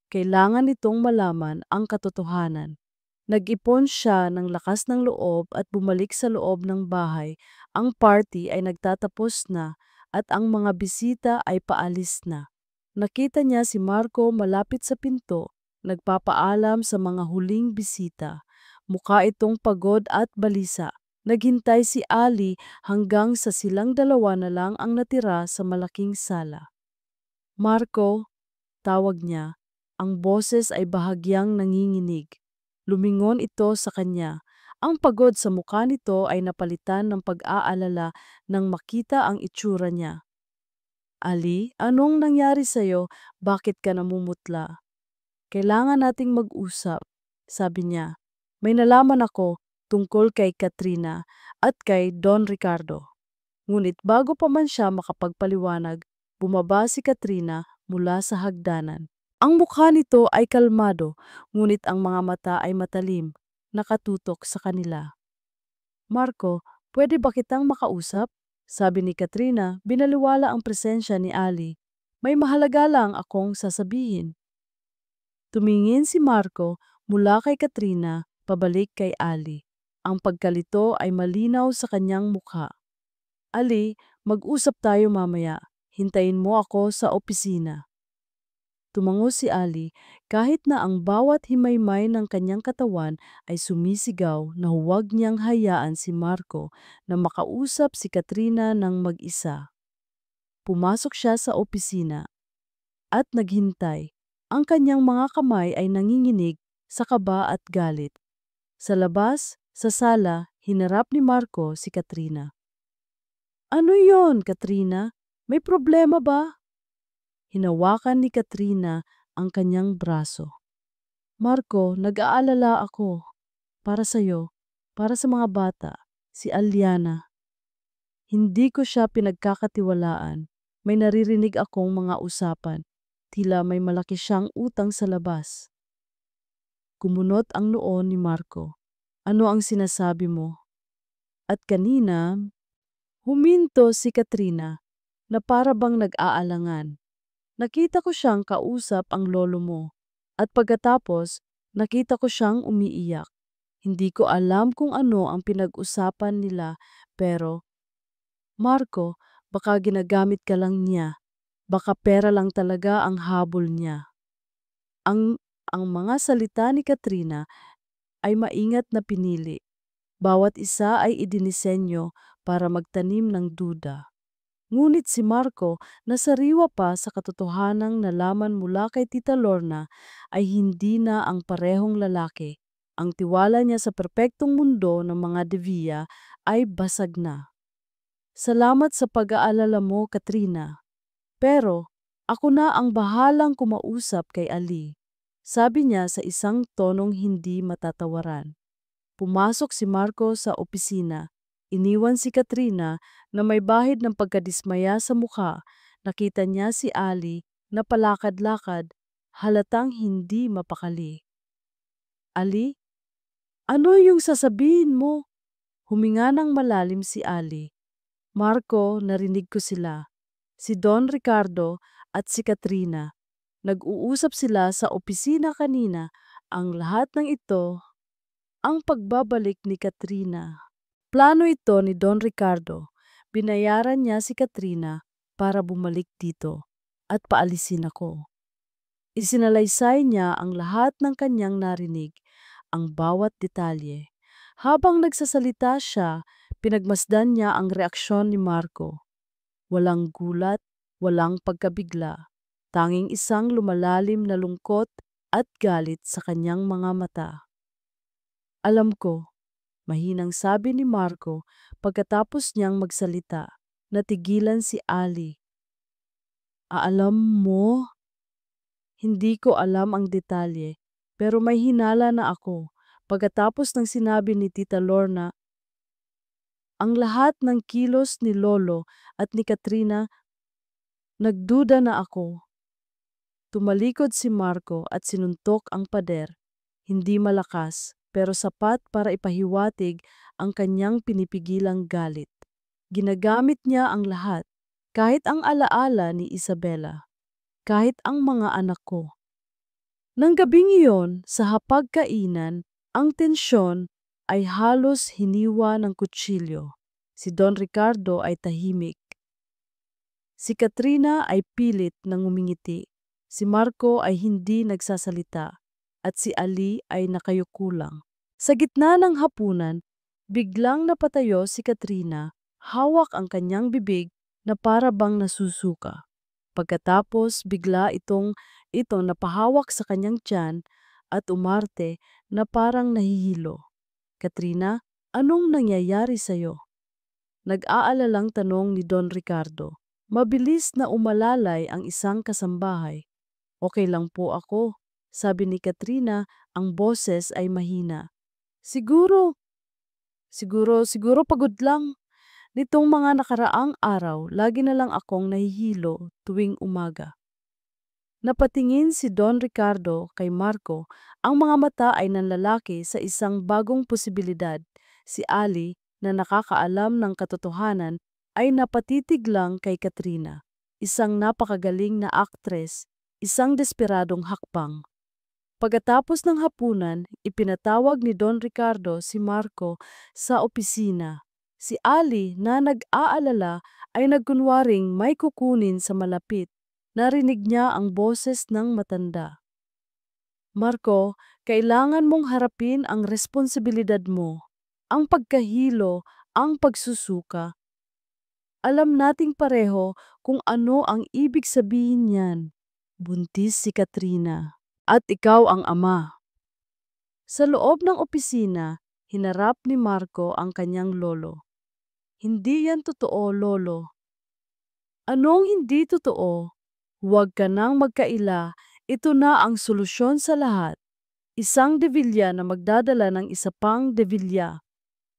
Kailangan nitong malaman ang katotohanan. Nag-ipon siya ng lakas ng loob at bumalik sa loob ng bahay. Ang party ay nagtatapos na at ang mga bisita ay paalis na. Nakita niya si Marco malapit sa pinto, nagpapaalam sa mga huling bisita. Mukha itong pagod at balisa. Naghintay si Ali hanggang sa silang dalawa na lang ang natira sa malaking sala. Marco, tawag niya. Ang boses ay bahagyang nanginginig. Lumingon ito sa kanya. Ang pagod sa mukha nito ay napalitan ng pag-aalala nang makita ang itsura niya. Ali, anong nangyari sa'yo? Bakit ka namumutla? Kailangan nating mag-usap, sabi niya. May nalaman ako tungkol kay Katrina at kay Don Ricardo. Ngunit bago pa man siya makapagpaliwanag, bumaba si Katrina mula sa hagdanan. Ang mukha nito ay kalmado, ngunit ang mga mata ay matalim, nakatutok sa kanila. Marco, pwede ba kitang makausap? Sabi ni Katrina, binaliwala ang presensya ni Ali. May mahalaga lang akong sasabihin. Tumingin si Marco mula kay Katrina pabalik kay Ali. Ang pagkalito ay malinaw sa kanyang mukha. Ali, mag-usap tayo mamaya. Hintayin mo ako sa opisina. Tumango si Ali kahit na ang bawat himaymay ng kanyang katawan ay sumisigaw na huwag niyang hayaan si Marco na makausap si Katrina ng mag-isa. Pumasok siya sa opisina at naghintay. Ang kanyang mga kamay ay nanginginig sa kaba at galit. Sa labas, sa sala, hinarap ni Marco si Katrina. Ano yon, Katrina? May problema ba? Hinawakan ni Katrina ang kanyang braso. Marco, nag-aalala ako. Para sa'yo, para sa mga bata, si Aliana. Hindi ko siya pinagkakatiwalaan. May naririnig akong mga usapan. Tila may malaki siyang utang sa labas. Kumunot ang noo ni Marco. Ano ang sinasabi mo? At kanina, huminto si Katrina na para bang nag-aalangan. Nakita ko siyang kausap ang lolo mo at pagkatapos nakita ko siyang umiiyak. Hindi ko alam kung ano ang pinag-usapan nila pero, Marco, baka ginagamit ka lang niya. Baka pera lang talaga ang habol niya. Ang mga salita ni Katrina ay maingat na pinili. Bawat isa ay idinisenyo para magtanim ng duda. Ngunit si Marco, na sariwa pa sa katotohanang nalaman mula kay Tita Lorna, ay hindi na ang parehong lalaki. Ang tiwala niya sa perpektong mundo ng mga Devia ay basag na. Salamat sa pag-aalala mo, Katrina. Pero, ako na ang bahalang kumausap kay Ali. Sabi niya sa isang tonong hindi matatawaran. Pumasok si Marco sa opisina. Iniwan si Katrina na may bahid ng pagkadismaya sa mukha. Nakita niya si Ali na palakad-lakad, halatang hindi mapakali. Ali, ano yung sasabihin mo? Huminga ng malalim si Ali. Marco, narinig ko sila. Si Don Ricardo at si Katrina. Nag-uusap sila sa opisina kanina. Ang lahat ng ito, ang pagbabalik ni Katrina. Plano ito ni Don Ricardo. Binayaran niya si Katrina para bumalik dito at paalisin ako. Isinalaysay niya ang lahat ng kanyang narinig, ang bawat detalye. Habang nagsasalita siya, pinagmasdan niya ang reaksyon ni Marco. Walang gulat, walang pagkabigla, tanging isang lumalalim na lungkot at galit sa kanyang mga mata. Alam ko, mahinang sabi ni Marco pagkatapos niyang magsalita. Natigilan si Ali. Alam mo? Hindi ko alam ang detalye, pero may hinala na ako. Pagkatapos ng sinabi ni Tita Lorna, ang lahat ng kilos ni Lolo at ni Katrina, nagduda na ako. Tumalikod si Marco at sinuntok ang pader. Hindi malakas, pero sapat para ipahiwatig ang kanyang pinipigilang galit. Ginagamit niya ang lahat, kahit ang alaala ni Isabela, kahit ang mga anak ko. Nang gabing iyon, sa hapagkainan, ang tensyon ay halos hiniwa ng kutsilyo. Si Don Ricardo ay tahimik. Si Katrina ay pilit na ngumingiti. Si Marco ay hindi nagsasalita. At si Ali ay nakayukulang. Sa gitna ng hapunan, biglang napatayo si Katrina, hawak ang kanyang bibig na para bang nasusuka. Pagkatapos bigla ito napahawak sa kanyang tiyan at umarte na parang nahihilo. Katrina, anong nangyayari sa'yo? Nag-aalalang tanong ni Don Ricardo. Mabilis na umalalay ang isang kasambahay. Okay lang po ako, sabi ni Katrina, ang boses ay mahina. Siguro pagod lang. Nitong mga nakaraang araw, lagi na lang akong nahihilo tuwing umaga. Napatingin si Don Ricardo kay Marco, ang mga mata ay nanlalaki sa isang bagong posibilidad. Si Ali, na nakakaalam ng katotohanan, ay napatitig lang kay Katrina, isang napakagaling na aktres, isang desperadong hakbang. Pagkatapos ng hapunan, ipinatawag ni Don Ricardo si Marco sa opisina. Si Ali na nag-aalala ay nagkunwaring may kukunin sa malapit. Narinig niya ang boses ng matanda. Marco, kailangan mong harapin ang responsibilidad mo. Ang pagkahilo, ang pagsusuka. Alam nating pareho kung ano ang ibig sabihin niyan. Buntis si Katrina. At ikaw ang ama. Sa loob ng opisina, hinarap ni Marco ang kanyang lolo. Hindi yan totoo, lolo. Anong hindi totoo? Huwag ka nang magkaila, ito na ang solusyon sa lahat. Isang devilya na magdadala ng isa pang devilya.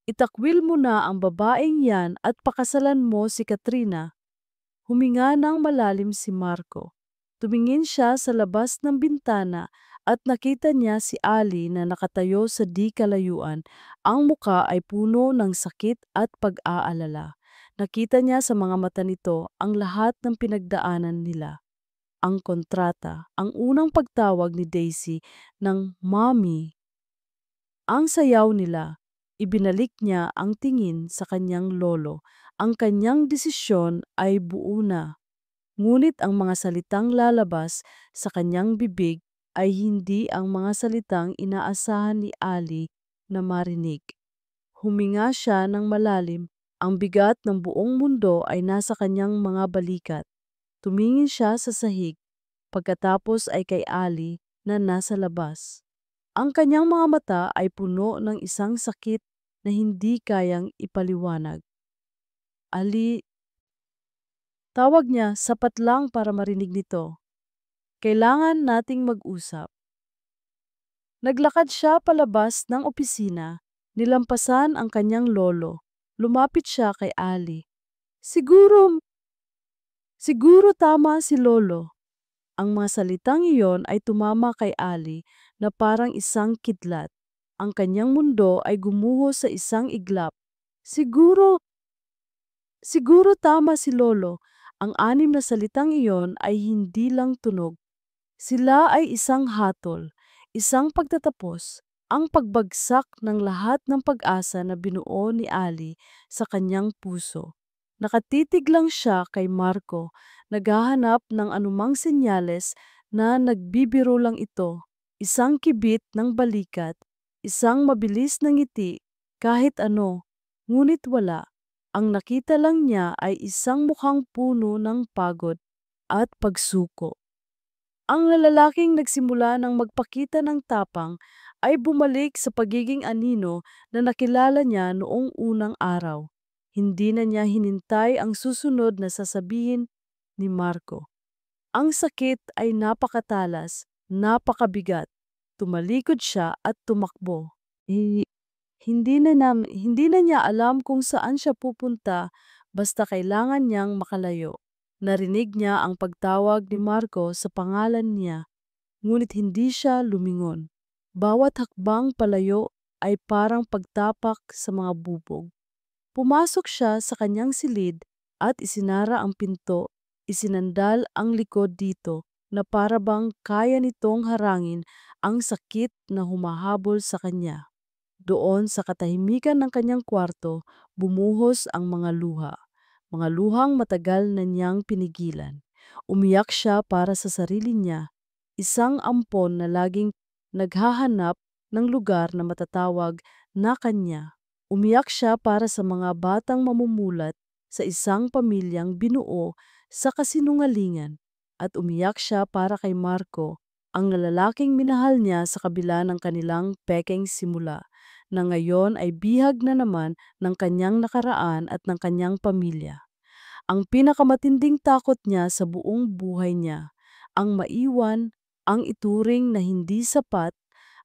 Itakwil mo na ang babaeng yan at pakasalan mo si Katrina. Huminga ng malalim si Marco. Tumingin siya sa labas ng bintana at nakita niya si Ali na nakatayo sa di kalayuan. Ang muka ay puno ng sakit at pag-aalala. Nakita niya sa mga mata nito ang lahat ng pinagdaanan nila. Ang kontrata, ang unang pagtawag ni Daisy ng Mommy. Ang sayaw nila, ibinalik niya ang tingin sa kanyang lolo. Ang kanyang desisyon ay buo na. Ngunit ang mga salitang lalabas sa kanyang bibig ay hindi ang mga salitang inaasahan ni Ali na marinig. Huminga siya ng malalim, ang bigat ng buong mundo ay nasa kanyang mga balikat. Tumingin siya sa sahig, pagkatapos ay kay Ali na nasa labas. Ang kanyang mga mata ay puno ng isang sakit na hindi kayang ipaliwanag. Ali, tawag niya, sapat lang para marinig nito. Kailangan nating mag-usap. Naglakad siya palabas ng opisina, nilampasan ang kanyang lolo. Lumapit siya kay Ali. Siguro tama si lolo. Ang mga salitang iyon ay tumama kay Ali na parang isang kidlat. Ang kanyang mundo ay gumuho sa isang iglap. Siguro tama si lolo. Ang anim na salitang iyon ay hindi lang tunog. Sila ay isang hatol, isang pagtatapos, ang pagbagsak ng lahat ng pag-asa na binuo ni Ali sa kanyang puso. Nakatitig lang siya kay Marco, naghahanap ng anumang senyales na nagbibiro lang ito. Isang kibit ng balikat, isang mabilis na ngiti, kahit ano, ngunit wala. Ang nakita lang niya ay isang mukhang puno ng pagod at pagsuko. Ang lalaking nagsimula ng magpakita ng tapang ay bumalik sa pagiging anino na nakilala niya noong unang araw. Hindi na niya hinintay ang susunod na sasabihin ni Marco. Ang sakit ay napakatalas, napakabigat. Tumalikod siya at tumakbo. Hindi na niya alam kung saan siya pupunta, basta kailangan niyang makalayo. Narinig niya ang pagtawag ni Marco sa pangalan niya, ngunit hindi siya lumingon. Bawat hakbang palayo ay parang pagtapak sa mga bubog. Pumasok siya sa kanyang silid at isinara ang pinto. Isinandal ang likod dito na parabang kaya nitong harangin ang sakit na humahabol sa kanya. Doon sa katahimikan ng kanyang kwarto, bumuhos ang mga luhang matagal na niyang pinigilan. Umiyak siya para sa sarili niya, isang ampon na laging naghahanap ng lugar na matatawag na kanya. Umiyak siya para sa mga batang mamumulat sa isang pamilyang binuo sa kasinungalingan. At umiyak siya para kay Marco, ang lalaking minahal niya sa kabila ng kanilang pekeng simula, na ngayon ay bihag na naman ng kanyang nakaraan at ng kanyang pamilya. Ang pinakamatinding takot niya sa buong buhay niya, ang maiwan, ang ituring na hindi sapat,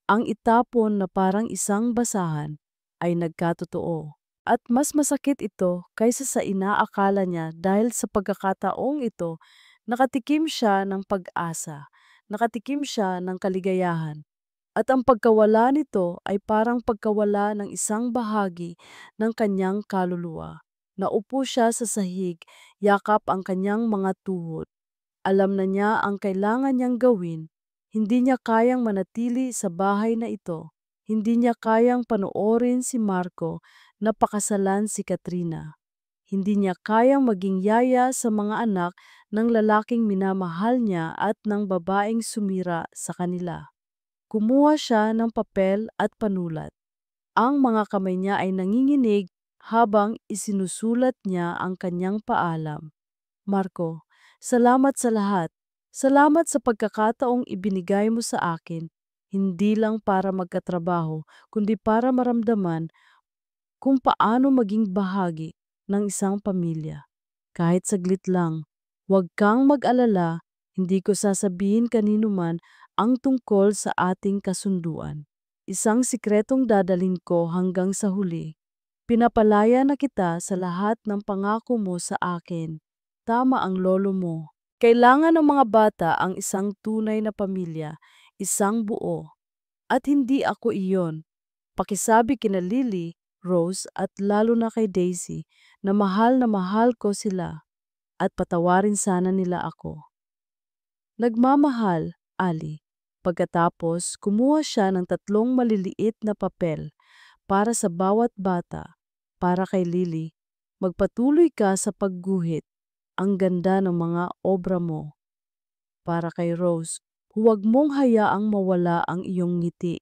ang itapon na parang isang basahan, ay nagkatotoo. At mas masakit ito kaysa sa inaakala niya dahil sa pagkakataong ito, nakatikim siya ng pag-asa, nakatikim siya ng kaligayahan. At ang pagkawala nito ay parang pagkawala ng isang bahagi ng kanyang kaluluwa. Naupo siya sa sahig, yakap ang kanyang mga tuhod. Alam na niya ang kailangan niyang gawin. Hindi niya kayang manatili sa bahay na ito. Hindi niya kayang panoorin si Marco na pakasalan si Katrina. Hindi niya kayang maging yaya sa mga anak ng lalaking minamahal niya at ng babaeng sumira sa kanila. Kumuha siya ng papel at panulat. Ang mga kamay niya ay nanginginig habang isinusulat niya ang kanyang paalam. Marco, salamat sa lahat. Salamat sa pagkakataong ibinigay mo sa akin, hindi lang para magkatrabaho, kundi para maramdaman kung paano maging bahagi ng isang pamilya. Kahit saglit lang, huwag kang mag-alala, hindi ko sasabihin kanino man ang tungkol sa ating kasunduan. Isang sikretong dadalhin ko hanggang sa huli. Pinapalaya na kita sa lahat ng pangako mo sa akin. Tama ang lolo mo. Kailangan ng mga bata ang isang tunay na pamilya, isang buo. At hindi ako iyon. Pakisabi kina Lily, Rose at lalo na kay Daisy na mahal ko sila at patawarin sana nila ako. Nagmamahal, Ali. Pagkatapos, kumuha siya ng 3 maliliit na papel para sa bawat bata. Para kay Lily, magpatuloy ka sa pagguhit. Ang ganda ng mga obra mo. Para kay Rose, huwag mong hayaang mawala ang iyong ngiti.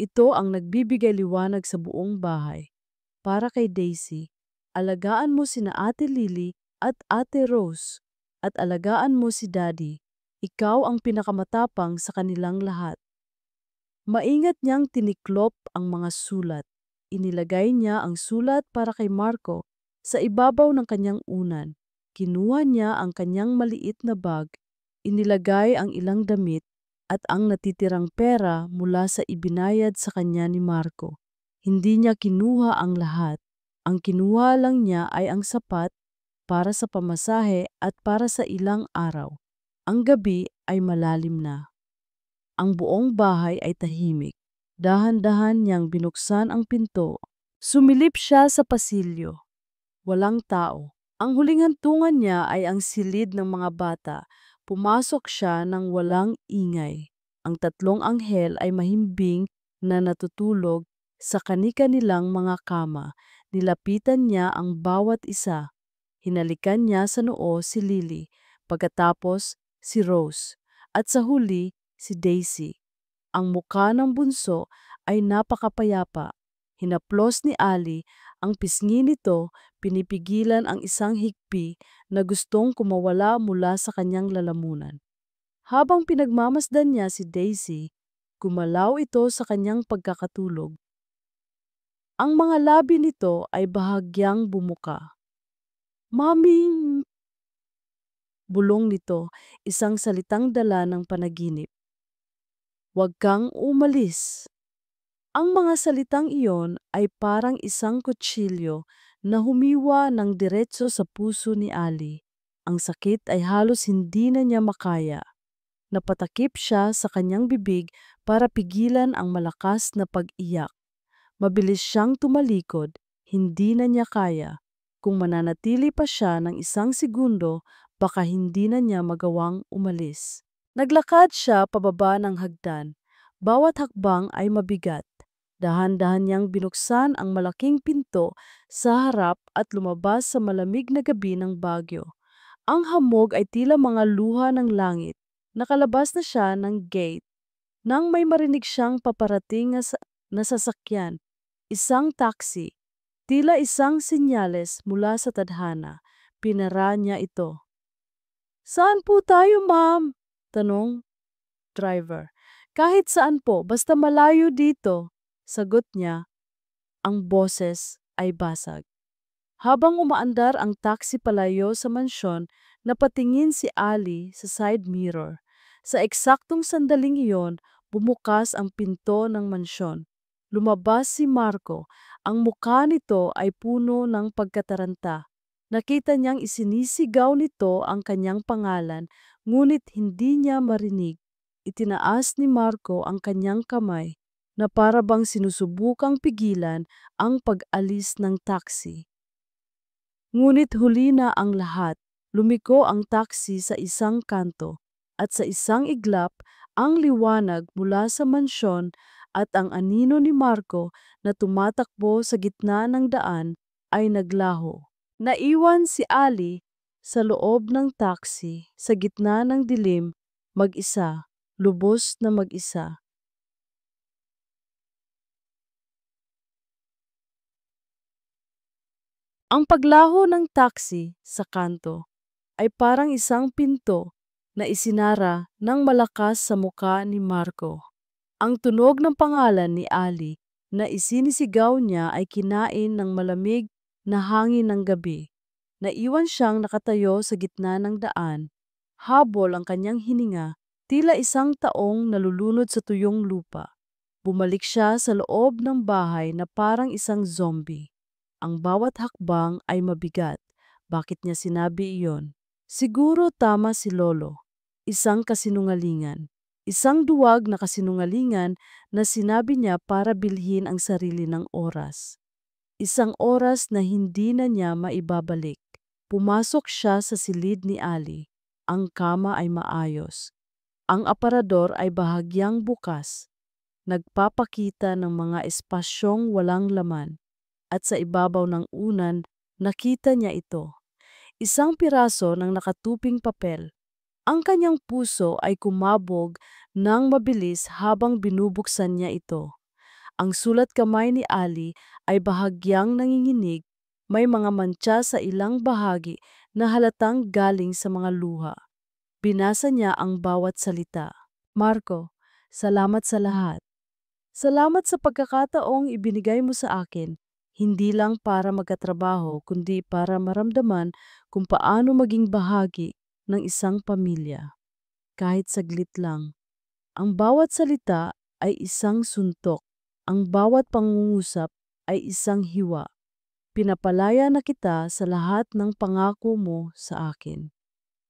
Ito ang nagbibigay liwanag sa buong bahay. Para kay Daisy, alagaan mo sina Ate Lily at Ate Rose at alagaan mo si Daddy. Ikaw ang pinakamatapang sa kanilang lahat. Maingat niyang tiniklop ang mga sulat. Inilagay niya ang sulat para kay Marco sa ibabaw ng kanyang unan. Kinuha niya ang kanyang maliit na bag, inilagay ang ilang damit at ang natitirang pera mula sa ibinayad sa kanya ni Marco. Hindi niya kinuha ang lahat. Ang kinuha lang niya ay ang sapat para sa pamasahe at para sa ilang araw. Ang gabi ay malalim na. Ang buong bahay ay tahimik. Dahan-dahan niyang binuksan ang pinto. Sumilip siya sa pasilyo. Walang tao. Ang huling hantungan niya ay ang silid ng mga bata. Pumasok siya ng walang ingay. Ang 3 anghel ay mahimbing na natutulog sa kani-kanilang mga kama. Nilapitan niya ang bawat isa. Hinalikan niya sa noo si Lily, pagkatapos si Rose, at sa huli si Daisy. Ang mukha ng bunso ay napakapayapa. Hinaplos ni Ali ang pisngi nito, pinipigilan ang isang higpi na gustong kumawala mula sa kanyang lalamunan. Habang pinagmamasdan niya si Daisy, gumalaw ito sa kanyang pagkakatulog. Ang mga labi nito ay bahagyang bumuka. Mami! Bulong nito, isang salitang dala ng panaginip. Huwag kang umalis. Ang mga salitang iyon ay parang isang kutsilyo na humiwa ng diretso sa puso ni Ali. Ang sakit ay halos hindi na niya makaya. Napatakip siya sa kanyang bibig para pigilan ang malakas na pag-iyak. Mabilis siyang tumalikod, hindi na niya kaya. Kung mananatili pa siya ng 1 segundo, baka hindi na niya magawang umalis. Naglakad siya pababa ng hagdan. Bawat hakbang ay mabigat. Dahan-dahan niyang binuksan ang malaking pinto sa harap at lumabas sa malamig na gabi ng Bagyo. Ang hamog ay tila mga luha ng langit. Nakalabas na siya ng gate nang may marinig siyang paparating na sasakyan. Isang taxi. Tila isang senyales mula sa tadhana. Pinara niya ito. "Saan po tayo, ma'am?" tanong driver. "Kahit saan po, basta malayo dito," sagot niya. Ang boses ay basag. Habang umaandar ang taxi palayo sa mansyon, napatingin si Ali sa side mirror. Sa eksaktong sandaling iyon, bumukas ang pinto ng mansyon. Lumabas si Marco. Ang mukha nito ay puno ng pagkataranta. Nakita niyang isinisigaw nito ang kanyang pangalan, ngunit hindi niya marinig. Itinaas ni Marco ang kanyang kamay na para bang sinusubukang pigilan ang pag-alis ng taxi. Ngunit huli na ang lahat. Lumiko ang taxi sa isang kanto at sa isang iglap ang liwanag mula sa mansyon at ang anino ni Marco na tumatakbo sa gitna ng daan ay naglaho. Naiwan si Ali sa loob ng taxi sa gitna ng dilim, mag-isa, lubos na mag-isa. Ang paglaho ng taxi sa kanto ay parang isang pinto na isinara ng malakas sa muka ni Marco. Ang tunog ng pangalan ni Ali na isinisigaw niya ay kinain ng malamig na hangin ng gabi. Naiwan siyang nakatayo sa gitna ng daan. Habol ang kanyang hininga, tila isang taong nalulunod sa tuyong lupa. Bumalik siya sa loob ng bahay na parang isang zombie. Ang bawat hakbang ay mabigat. Bakit niya sinabi iyon? Siguro tama si Lolo. Isang kasinungalingan. Isang duwag na kasinungalingan na sinabi niya para bilhin ang sarili ng oras. Isang oras na hindi na niya maibabalik. Pumasok siya sa silid ni Ali. Ang kama ay maayos. Ang aparador ay bahagyang bukas. Nagpapakita ng mga espasyong walang laman. At sa ibabaw ng unan, nakita niya ito. Isang piraso ng nakatuping papel. Ang kanyang puso ay kumabog ng mabilis habang binubuksan niya ito. Ang sulat kamay ni Ali ay bahagyang nanginginig, may mga mantsa sa ilang bahagi na halatang galing sa mga luha. Binasa niya ang bawat salita. "Marco, salamat sa lahat. Salamat sa pagkakataong ibinigay mo sa akin, hindi lang para magkatrabaho kundi para maramdaman kung paano maging bahagi ng isang pamilya. Kahit saglit lang. Ang bawat salita ay isang suntok. Ang bawat pangungusap ay isang hiwa. Pinapalaya na kita sa lahat ng pangako mo sa akin.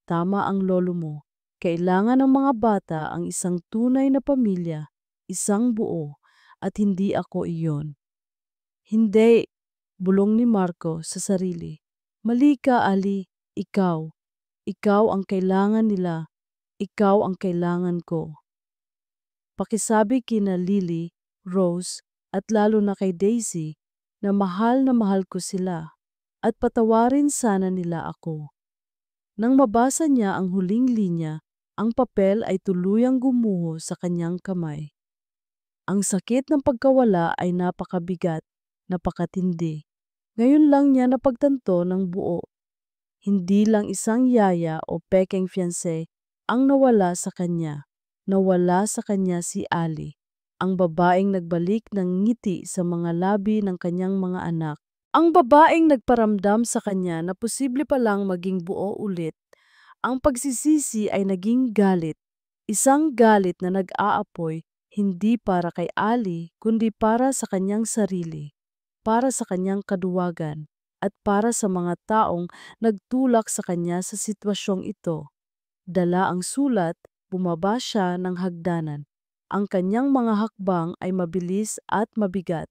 Tama ang lolo mo. Kailangan ng mga bata ang isang tunay na pamilya, isang buo, at hindi ako iyon." "Hindi," bulong ni Marco sa sarili. "Mali ka, Ali. Ikaw. Ikaw ang kailangan nila. Ikaw ang kailangan ko." Pakisabi kina Lily, Rose, at lalo na kay Daisy na mahal ko sila at patawarin sana nila ako. Nang mabasa niya ang huling linya, ang papel ay tuluyang gumuho sa kanyang kamay. Ang sakit ng pagkawala ay napakabigat, napakatindi. Ngayon lang niya napagtanto ng buo. Hindi lang isang yaya o pekeng fiancé ang nawala sa kanya. Nawala sa kanya si Ali, ang babaeng nagbalik ng ngiti sa mga labi ng kanyang mga anak. Ang babaeng nagparamdam sa kanya na posible palang maging buo ulit. Ang pagsisisi ay naging galit. Isang galit na nag-aapoy hindi para kay Ali kundi para sa kanyang sarili, para sa kanyang kaduwagan. at para sa mga taong nagtulak sa kanya sa sitwasyong ito. Dala ang sulat, bumaba siya ng hagdanan. Ang kanyang mga hakbang ay mabilis at mabigat.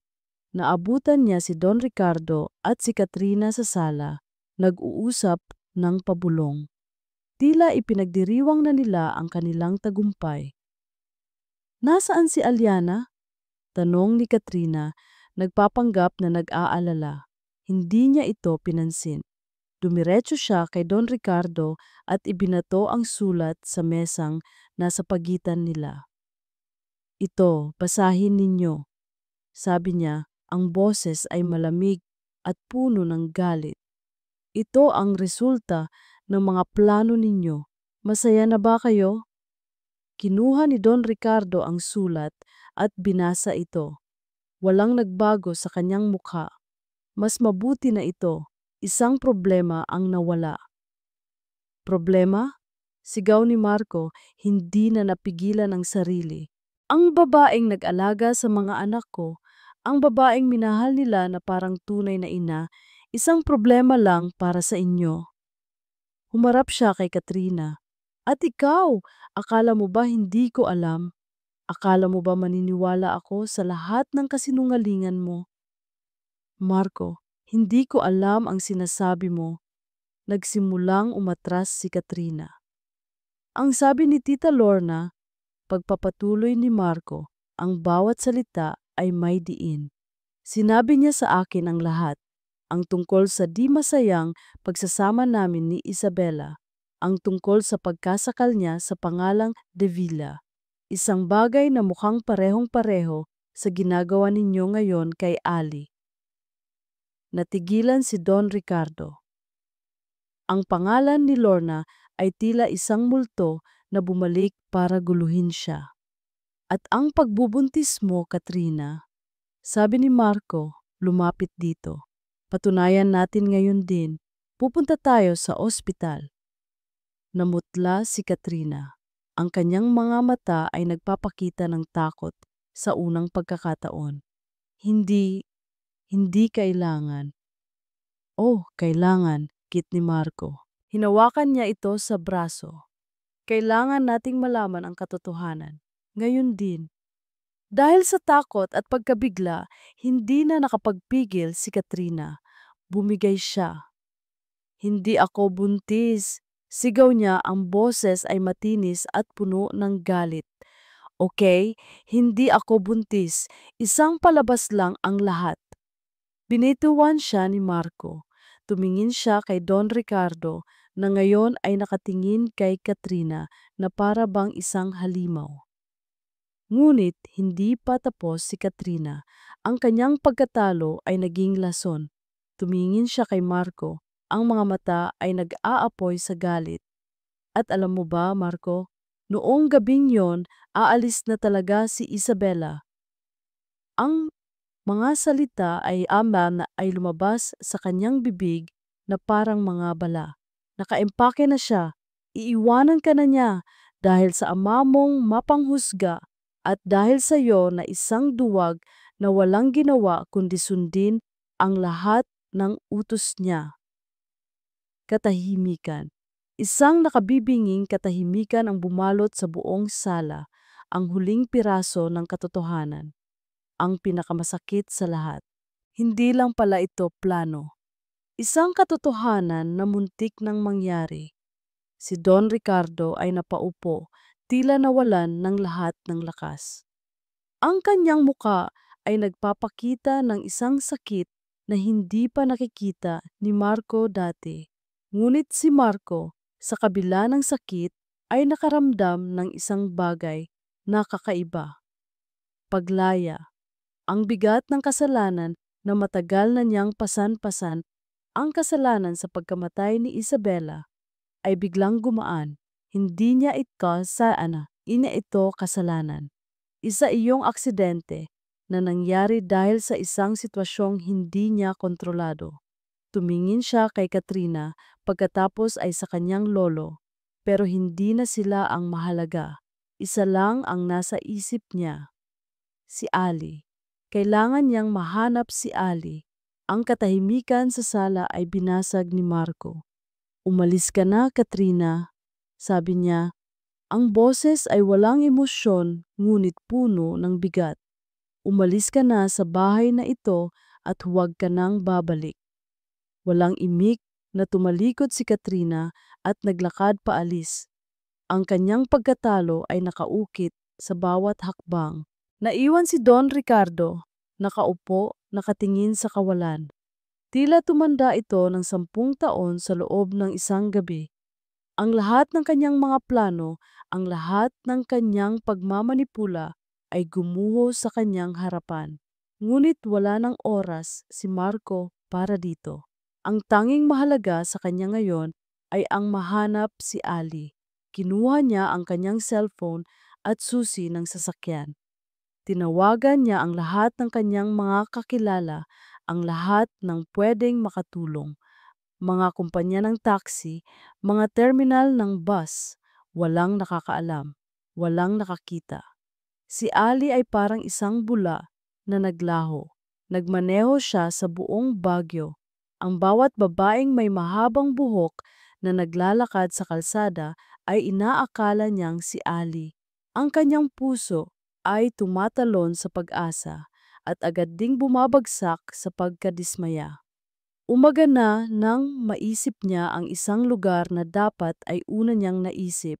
Naabutan niya si Don Ricardo at si Katrina sa sala, nag-uusap ng pabulong. Tila ipinagdiriwang na nila ang kanilang tagumpay. Nasaan si Aliana? Tanong ni Katrina, nagpapanggap na nag-aalala. Hindi niya ito pinansin. Dumiretso siya kay Don Ricardo at ibinato ang sulat sa mesang nasa pagitan nila. Ito, basahin ninyo. Sabi niya, ang boses ay malamig at puno ng galit. Ito ang resulta ng mga plano ninyo. Masaya na ba kayo? Kinuha ni Don Ricardo ang sulat at binasa ito. Walang nagbago sa kanyang mukha. Mas mabuti na ito. Isang problema ang nawala. Problema? Sigaw ni Marco, hindi na napigilan ang sarili. Ang babaeng nag-alaga sa mga anak ko, ang babaeng minahal nila na parang tunay na ina, isang problema lang para sa inyo. Humarap siya kay Katrina. At ikaw, akala mo ba hindi ko alam? Akala mo ba maniniwala ako sa lahat ng kasinungalingan mo? Marco, hindi ko alam ang sinasabi mo. Nagsimulang umatras si Katrina. Ang sabi ni Tita Lorna, pagpapatuloy ni Marco, ang bawat salita ay may diin. Sinabi niya sa akin ang lahat, ang tungkol sa di masayang pagsasama namin ni Isabela, ang tungkol sa pagkasakal niya sa pangalang De Villa, isang bagay na mukhang parehong-pareho sa ginagawa ninyo ngayon kay Ali. Natigilan si Don Ricardo. Ang pangalan ni Lorna ay tila isang multo na bumalik para guluhin siya. At ang pagbubuntis mo, Katrina, sabi ni Marco, lumapit dito. Patunayan natin ngayon din, pupunta tayo sa ospital. Namutla si Katrina. Ang kanyang mga mata ay nagpapakita ng takot sa unang pagkakataon. Hindi kailangan. Oh, kailangan, kit ni Marco. Hinawakan niya ito sa braso. Kailangan nating malaman ang katotohanan. Ngayon din. Dahil sa takot at pagkabigla, hindi na nakapagpigil si Katrina. Bumigay siya. Hindi ako buntis. Sigaw niya, ang boses ay matinis at puno ng galit. Okay, hindi ako buntis. Isang palabas lang ang lahat. Binituan siya ni Marco. Tumingin siya kay Don Ricardo na ngayon ay nakatingin kay Katrina na para bang isang halimaw. Ngunit hindi pa tapos si Katrina. Ang kanyang pagkatalo ay naging lason. Tumingin siya kay Marco. Ang mga mata ay nag-aapoy sa galit. At alam mo ba, Marco, noong gabing yon, aalis na talaga si Isabela. Ang mga salita ay na ay lumabas sa kanyang bibig na parang mga bala. Nakaempake na siya. Iiwanan ka na niya dahil sa ama mong mapanghusga at dahil sa iyo na isang duwag na walang ginawa kundi sundin ang lahat ng utos niya. Katahimikan. Isang nakabibinging katahimikan ang bumalot sa buong sala, ang huling piraso ng katotohanan. Ang pinakamasakit sa lahat. Hindi lang pala ito plano. Isang katotohanan na muntik nang mangyari. Si Don Ricardo ay napaupo, tila nawalan ng lahat ng lakas. Ang kanyang muka ay nagpapakita ng isang sakit na hindi pa nakikita ni Marco dati. Ngunit si Marco, sa kabila ng sakit, ay nakaramdam ng isang bagay na kakaiba. Paglaya. Ang bigat ng kasalanan na matagal na niyang pasan-pasan, ang kasalanan sa pagkamatay ni Isabela, ay biglang gumaan. Hindi niya ito kasalanan. Isa iyong aksidente na nangyari dahil sa isang sitwasyong hindi niya kontrolado. Tumingin siya kay Katrina pagkatapos ay sa kanyang lolo, pero hindi na sila ang mahalaga. Isa lang ang nasa isip niya. Si Ali. Kailangan niyang mahanap si Ali. Ang katahimikan sa sala ay binasag ni Marco. "Umalis ka na, Katrina," sabi niya. Ang boses ay walang emosyon ngunit puno ng bigat. "Umalis ka na sa bahay na ito at huwag ka nang babalik." Walang imik na tumalikod si Katrina at naglakad paalis. Ang kanyang pagkatalo ay nakaukit sa bawat hakbang. Naiwan si Don Ricardo, nakaupo, nakatingin sa kawalan. Tila tumanda ito ng 10 taon sa loob ng isang gabi. Ang lahat ng kanyang mga plano, ang lahat ng kanyang pagmamanipula ay gumuho sa kanyang harapan. Ngunit wala ng oras si Marco para dito. Ang tanging mahalaga sa kanya ngayon ay ang mahanap si Ali. Kinuha niya ang kanyang cellphone at susi ng sasakyan. Tinawagan niya ang lahat ng kanyang mga kakilala, ang lahat ng pwedeng makatulong. Mga kumpanya ng taxi, mga terminal ng bus, walang nakakaalam, walang nakakita. Si Ali ay parang isang bula na naglaho. Nagmaneho siya sa buong Baguio. Ang bawat babaeng may mahabang buhok na naglalakad sa kalsada ay inaakala niyang si Ali. Ang kanyang puso ay tumatalon sa pag-asa at agad ding bumabagsak sa pagkadismaya. Umaga na nang maisip niya ang isang lugar na dapat ay una niyang naisip.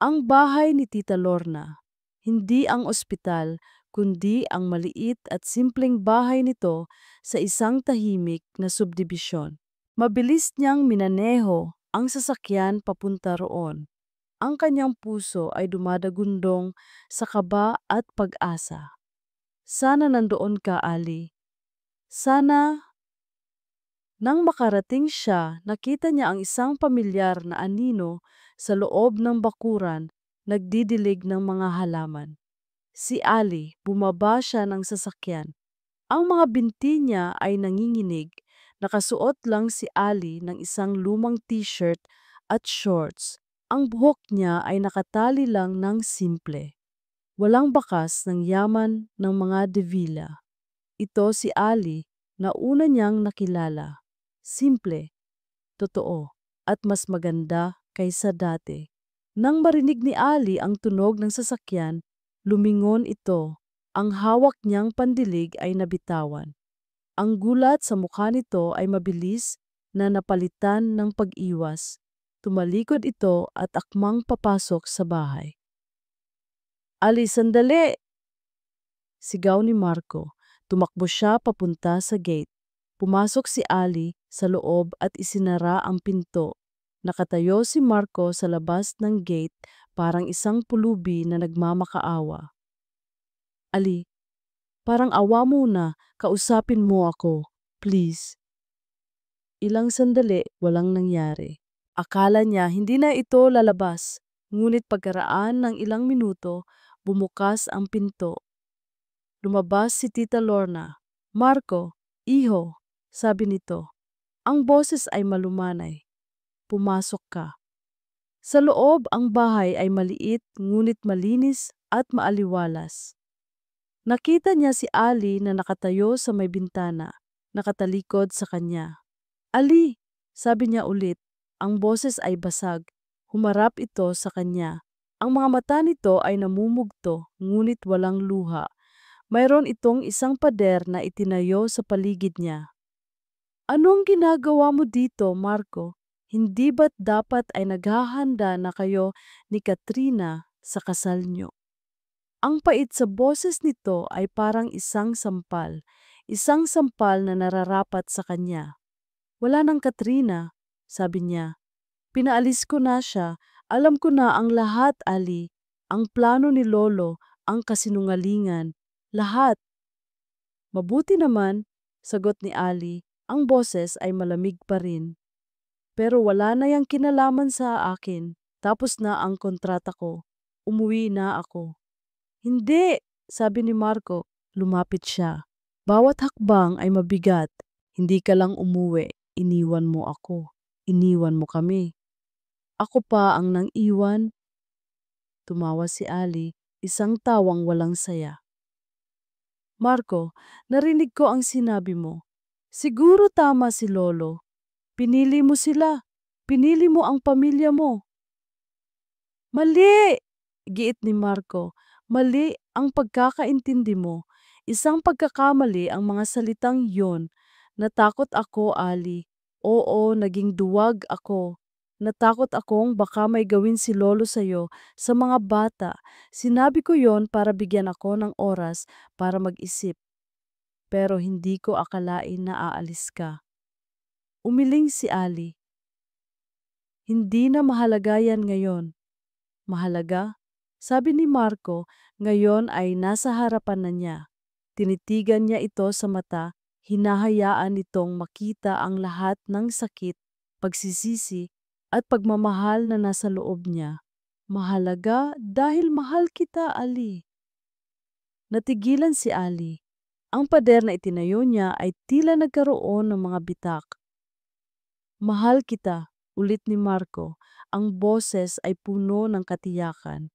Ang bahay ni Tita Lorna. Hindi ang ospital, kundi ang maliit at simpleng bahay nito sa isang tahimik na subdibisyon. Mabilis niyang minaneho ang sasakyan papunta roon. Ang kanyang puso ay dumadagundong sa kaba at pag-asa. Sana nandoon ka, Ali. Sana. Nang makarating siya, nakita niya ang isang pamilyar na anino sa loob ng bakuran, nagdidilig ng mga halaman. Si Ali, bumaba siya ng sasakyan. Ang mga binti niya ay nanginginig. Nakasuot lang si Ali ng isang lumang t-shirt at shorts. Ang buhok niya ay nakatali lang ng simple. Walang bakas ng yaman ng mga Devilla. Ito si Ali na una niyang nakilala. Simple, totoo, at mas maganda kaysa dati. Nang marinig ni Ali ang tunog ng sasakyan, lumingon ito. Ang hawak niyang pandilig ay nabitawan. Ang gulat sa mukha nito ay mabilis na napalitan ng pag-iwas. Tumalikod ito at akmang papasok sa bahay. "Ali, sandali!" Sigaw ni Marco. Tumakbo siya papunta sa gate. Pumasok si Ali sa loob at isinara ang pinto. Nakatayo si Marco sa labas ng gate parang isang pulubi na nagmamakaawa. "Ali, parang awa mo na, kausapin mo ako, please." Ilang sandali, walang nangyari. Akala niya hindi na ito lalabas, ngunit pagkaraan ng ilang minuto, bumukas ang pinto. Lumabas si Tita Lorna. "Marco, iho," sabi nito. Ang boses ay malumanay. "Pumasok ka." Sa loob, ang bahay ay maliit ngunit malinis at maaliwalas. Nakita niya si Ali na nakatayo sa may bintana, nakatalikod sa kanya. "Ali," sabi niya ulit. Ang boses ay basag. Humarap ito sa kanya. Ang mga mata nito ay namumugto ngunit walang luha. Mayroon itong isang pader na itinayo sa paligid niya. "Anong ginagawa mo dito, Marco? Hindi ba't dapat ay naghahanda na kayo ni Katrina sa kasal niyo?" Ang pait sa boses nito ay parang isang sampal na nararapat sa kanya. "Wala ng Katrina," sabi niya. "Pinaalis ko na siya. Alam ko na ang lahat, Ali. Ang plano ni Lolo, ang kasinungalingan, lahat." "Mabuti naman," sagot ni Ali. Ang boses ay malamig pa rin. "Pero wala na yang kinalaman sa akin. Tapos na ang kontrata ko. Umuwi na ako." "Hindi," sabi ni Marco. Lumapit siya. "Bawat hakbang ay mabigat. Hindi ka lang umuwi. Iniwan mo ako. Iniwan mo kami." "Ako pa ang nang-iwan." Tumawa si Ali, isang tawang walang saya. "Marco, narinig ko ang sinabi mo. Siguro tama si Lolo. Pinili mo sila. Pinili mo ang pamilya mo. Mali! Giit ni Marco. Mali ang pagkakaintindi mo. Isang pagkakamali ang mga salitang yon. Natakot ako, Ali. Oo, naging duwag ako. Natakot akong baka may gawin si Lolo sa'yo sa mga bata. Sinabi ko yon para bigyan ako ng oras para mag-isip. Pero hindi ko akalain na aalis ka. Umiling si Ali. Hindi na mahalaga yan ngayon. Mahalaga? Sabi ni Marco, ngayon ay nasa harapan na niya. Tinitigan niya ito sa mata, hinahayaan nitong makita ang lahat ng sakit, pagsisisi, at pagmamahal na nasa loob niya. Mahalaga dahil mahal kita, Ali. Natigilan si Ali. Ang pader na itinayo niya ay tila nagkaroon ng mga bitak. Mahal kita, ulit ni Marco. Ang boses ay puno ng katiyakan.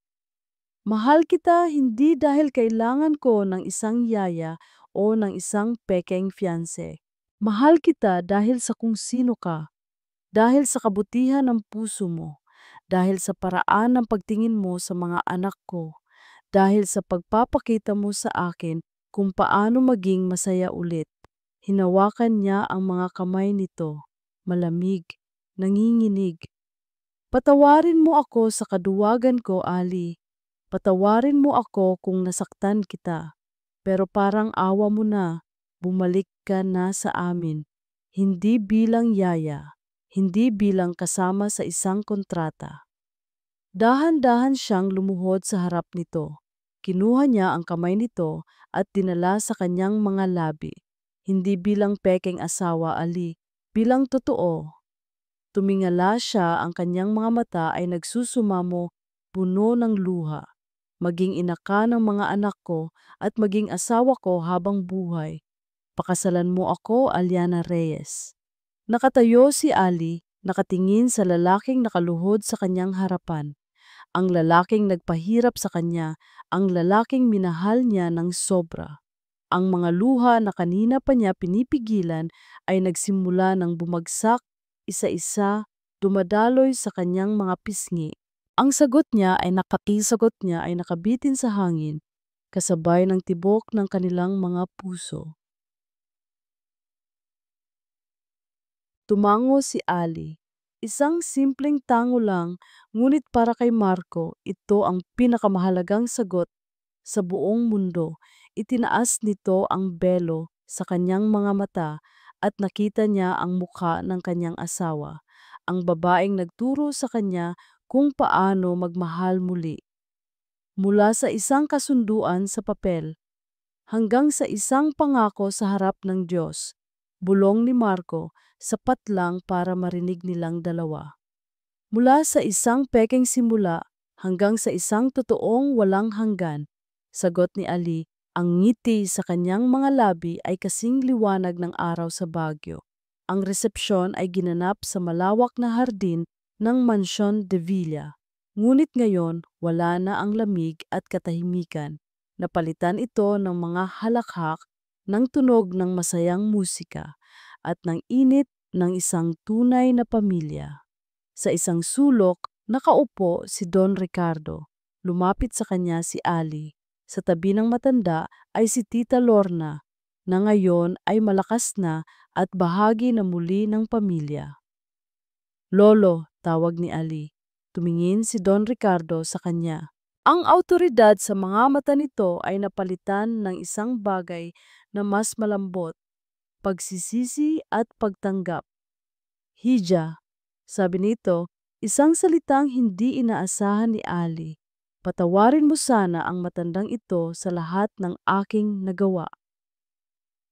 Mahal kita hindi dahil kailangan ko ng isang yaya o ng isang pekeng fiancé. Mahal kita dahil sa kung sino ka, dahil sa kabutihan ng puso mo, dahil sa paraan ng pagtingin mo sa mga anak ko, dahil sa pagpapakita mo sa akin kung paano maging masaya ulit. Hinawakan niya ang mga kamay nito, malamig, nanginginig. Patawarin mo ako sa kaduwagan ko, Ali. Patawarin mo ako kung nasaktan kita. Pero parang awa mo na, bumalik ka na sa amin. Hindi bilang yaya, hindi bilang kasama sa isang kontrata. Dahan-dahan siyang lumuhod sa harap nito. Kinuha niya ang kamay nito at dinala sa kanyang mga labi. Hindi bilang pekeng asawa, Ali, bilang totoo. Tumingala siya, ang kanyang mga mata ay nagsusumamo, puno ng luha. Maging ina ka ng mga anak ko at maging asawa ko habang buhay. Pakasalan mo ako, Aliana Reyes. Nakatayo si Ali, nakatingin sa lalaking nakaluhod sa kanyang harapan. Ang lalaking nagpahirap sa kanya, ang lalaking minahal niya ng sobra. Ang mga luha na kanina pa niya pinipigilan ay nagsimula ng bumagsak, isa-isa, dumadaloy sa kanyang mga pisngi. Ang sagot niya ay nakabitin sa hangin, kasabay ng tibok ng kanilang mga puso. Tumango si Ali. Isang simpleng tango lang, ngunit para kay Marco, ito ang pinakamahalagang sagot sa buong mundo. Itinaas nito ang belo sa kanyang mga mata at nakita niya ang mukha ng kanyang asawa, ang babaeng nagturo sa kanya kung paano magmahal muli. Mula sa isang kasunduan sa papel hanggang sa isang pangako sa harap ng Diyos, bulong ni Marco, sapat lang para marinig nilang dalawa. Mula sa isang pekeng simula hanggang sa isang totoong walang hanggan, sagot ni Ali, ang ngiti sa kanyang mga labi ay kasing liwanag ng araw sa Baguio. Ang resepsyon ay ginanap sa malawak na hardin ng Mansyon de Villa. Ngunit ngayon, wala na ang lamig at katahimikan. Napalitan ito ng mga halakhak, ng tunog ng masayang musika, at ng init ng isang tunay na pamilya. Sa isang sulok, nakaupo si Don Ricardo. Lumapit sa kanya si Ali. Sa tabi ng matanda ay si Tita Lorna, na ngayon ay malakas na at bahagi na muli ng pamilya. Lolo, tawag ni Ali. Tumingin si Don Ricardo sa kanya. Ang awtoridad sa mga mata nito ay napalitan ng isang bagay na mas malambot, pagsisisi at pagtanggap. Hija, sabi nito, isang salitang hindi inaasahan ni Ali. Patawarin mo sana ang matandang ito sa lahat ng aking nagawa.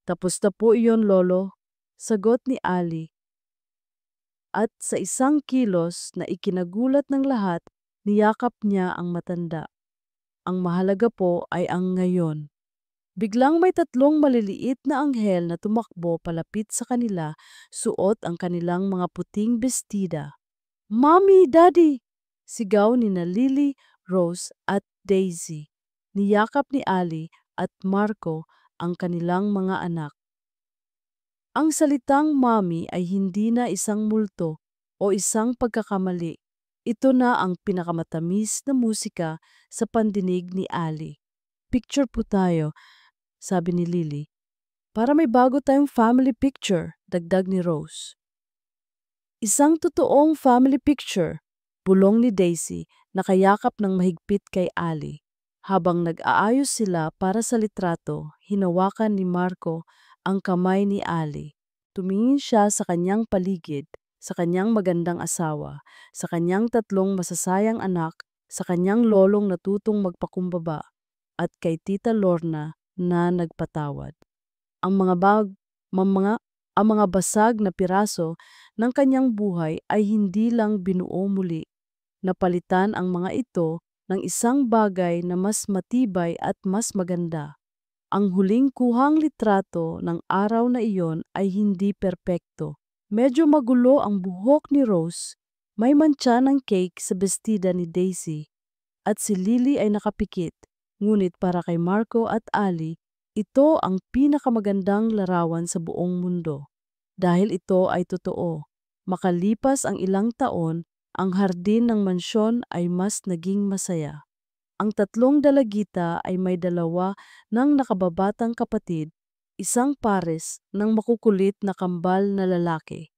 Tapos na po iyon, Lolo, sagot ni Ali. At sa isang kilos na ikinagulat ng lahat, niyakap niya ang matanda. Ang mahalaga po ay ang ngayon. Biglang may tatlong maliliit na anghel na tumakbo palapit sa kanila, suot ang kanilang mga puting bestida. Mommy, Daddy! Sigaw ni na Lily, Rose at Daisy. Niyakap ni Ali at Marco ang kanilang mga anak. Ang salitang mommy ay hindi na isang multo o isang pagkakamali. Ito na ang pinakamatamis na musika sa pandinig ni Ali. Picture po tayo, sabi ni Lily. Para may bago tayong family picture, dagdag ni Rose. Isang totoong family picture, bulong ni Daisy, nakayakap ng mahigpit kay Ali. Habang nag-aayos sila para sa litrato, hinawakan ni Marco ang kamay ni Ali. Tumingin siya sa kanyang paligid, sa kanyang magandang asawa, sa kanyang tatlong masasayang anak, sa kanyang lolong natutong magpakumbaba, at kay Tita Lorna na nagpatawad. Ang mga bag, mga, ang mga basag na piraso ng kanyang buhay ay hindi lang binuo muli. Napalitan ang mga ito ng isang bagay na mas matibay at mas maganda. Ang huling kuhang litrato ng araw na iyon ay hindi perpekto. Medyo magulo ang buhok ni Rose, may mantsa ng cake sa bestida ni Daisy, at si Lily ay nakapikit. Ngunit para kay Marco at Ali, ito ang pinakamagandang larawan sa buong mundo. Dahil ito ay totoo. Makalipas ang ilang taon, ang hardin ng mansyon ay mas naging masaya. Ang tatlong dalagita ay may dalawa ng nakababatang kapatid, isang pares ng makukulit na kambal na lalaki.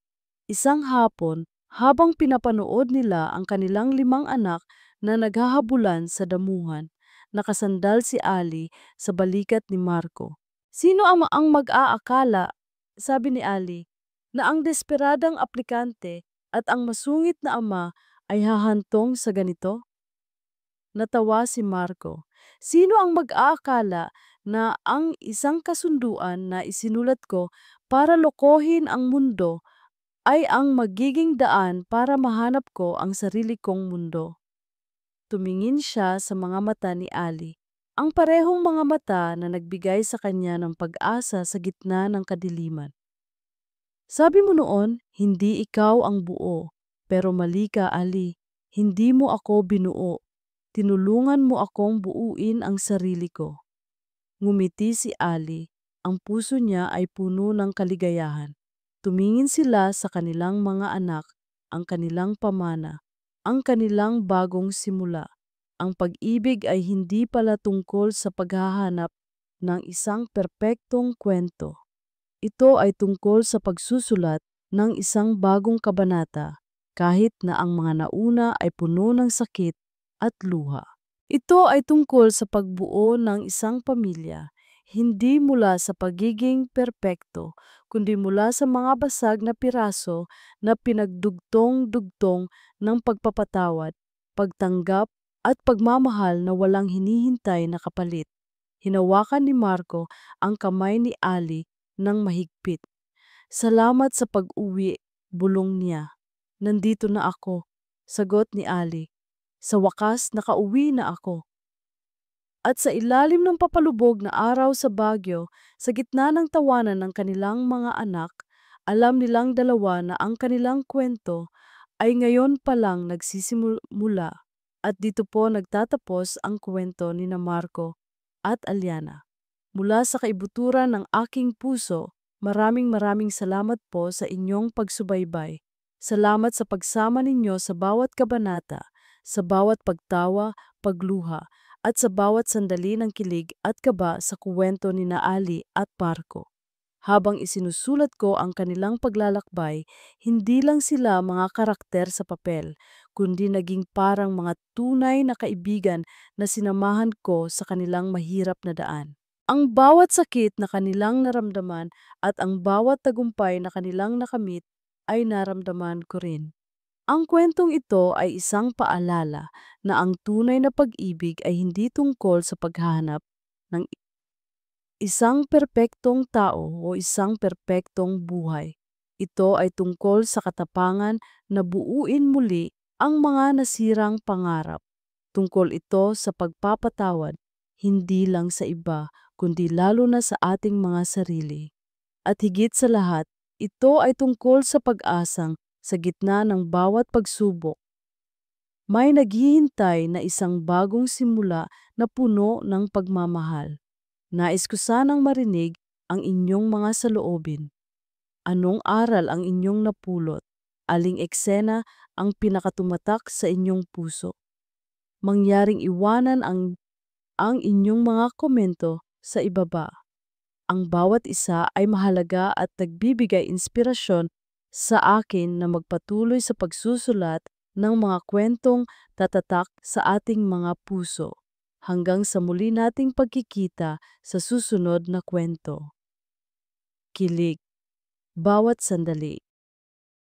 Isang hapon, habang pinapanood nila ang kanilang 5 anak na naghahabulan sa damuhan, nakasandal si Ali sa balikat ni Marco. Sino ang mag-aakala, sabi ni Ali, na ang desperadang aplikante at ang masungit na ama ay hahantong sa ganito? Natawa si Marco. Sino ang mag-aakala na ang isang kasunduan na isinulat ko para lokohin ang mundo ay ang magiging daan para mahanap ko ang sarili kong mundo? Tumingin siya sa mga mata ni Ali, ang parehong mga mata na nagbigay sa kanya ng pag-asa sa gitna ng kadiliman. Sabi mo noon, hindi ikaw ang buo, pero mali ka, Ali. Hindi mo ako binuo. Tinulungan mo akong buuin ang sarili ko. Ngumiti si Ali, ang puso niya ay puno ng kaligayahan. Tumingin sila sa kanilang mga anak, ang kanilang pamana, ang kanilang bagong simula. Ang pag-ibig ay hindi pala tungkol sa paghahanap ng isang perpektong kwento. Ito ay tungkol sa pagsusulat ng isang bagong kabanata, kahit na ang mga nauna ay puno ng sakit at luha. Ito ay tungkol sa pagbuo ng isang pamilya, hindi mula sa pagiging perpekto, kundi mula sa mga basag na piraso na pinagdugtong-dugtong ng pagpapatawad, pagtanggap at pagmamahal na walang hinihintay na kapalit. Hinawakan ni Marco ang kamay ni Ali ng mahigpit. Salamat sa pag-uwi, bulong niya. Nandito na ako, sagot ni Ali. Sa wakas, nakauwi na ako. At sa ilalim ng papalubog na araw sa Baguio, sa gitna ng tawanan ng kanilang mga anak, alam nilang dalawa na ang kanilang kwento ay ngayon pa lang nagsisimula. At dito po nagtatapos ang kwento ni na Marco at Aliana. Mula sa kaibuturan ng aking puso, maraming salamat po sa inyong pagsubaybay. Salamat sa pagsama ninyo sa bawat kabanata, sa bawat pagtawa, pagluha, at sa bawat sandali ng kilig at kaba sa kuwento ni na Ali at Marco. Habang isinusulat ko ang kanilang paglalakbay, hindi lang sila mga karakter sa papel, kundi naging parang mga tunay na kaibigan na sinamahan ko sa kanilang mahirap na daan. Ang bawat sakit na kanilang naramdaman at ang bawat tagumpay na kanilang nakamit ay naramdaman ko rin. Ang kwentong ito ay isang paalala na ang tunay na pag-ibig ay hindi tungkol sa paghahanap ng isang perpektong tao o isang perpektong buhay. Ito ay tungkol sa katapangan na buuin muli ang mga nasirang pangarap. Tungkol ito sa pagpapatawad, hindi lang sa iba, kundi lalo na sa ating mga sarili. At higit sa lahat, ito ay tungkol sa pag-asang sa gitna ng bawat pagsubok. May naghihintay na isang bagong simula na puno ng pagmamahal. Nais ko sanang marinig ang inyong mga saloobin. Anong aral ang inyong napulot? Aling eksena ang pinakatumatak sa inyong puso? Mangyaring iwanan ang inyong mga komento sa ibaba. Ang bawat isa ay mahalaga at nagbibigay inspirasyon sa akin na magpatuloy sa pagsusulat ng mga kwentong tatatak sa ating mga puso. Hanggang sa muli nating pagkikita sa susunod na kwento. Kilig. Bawat sandali.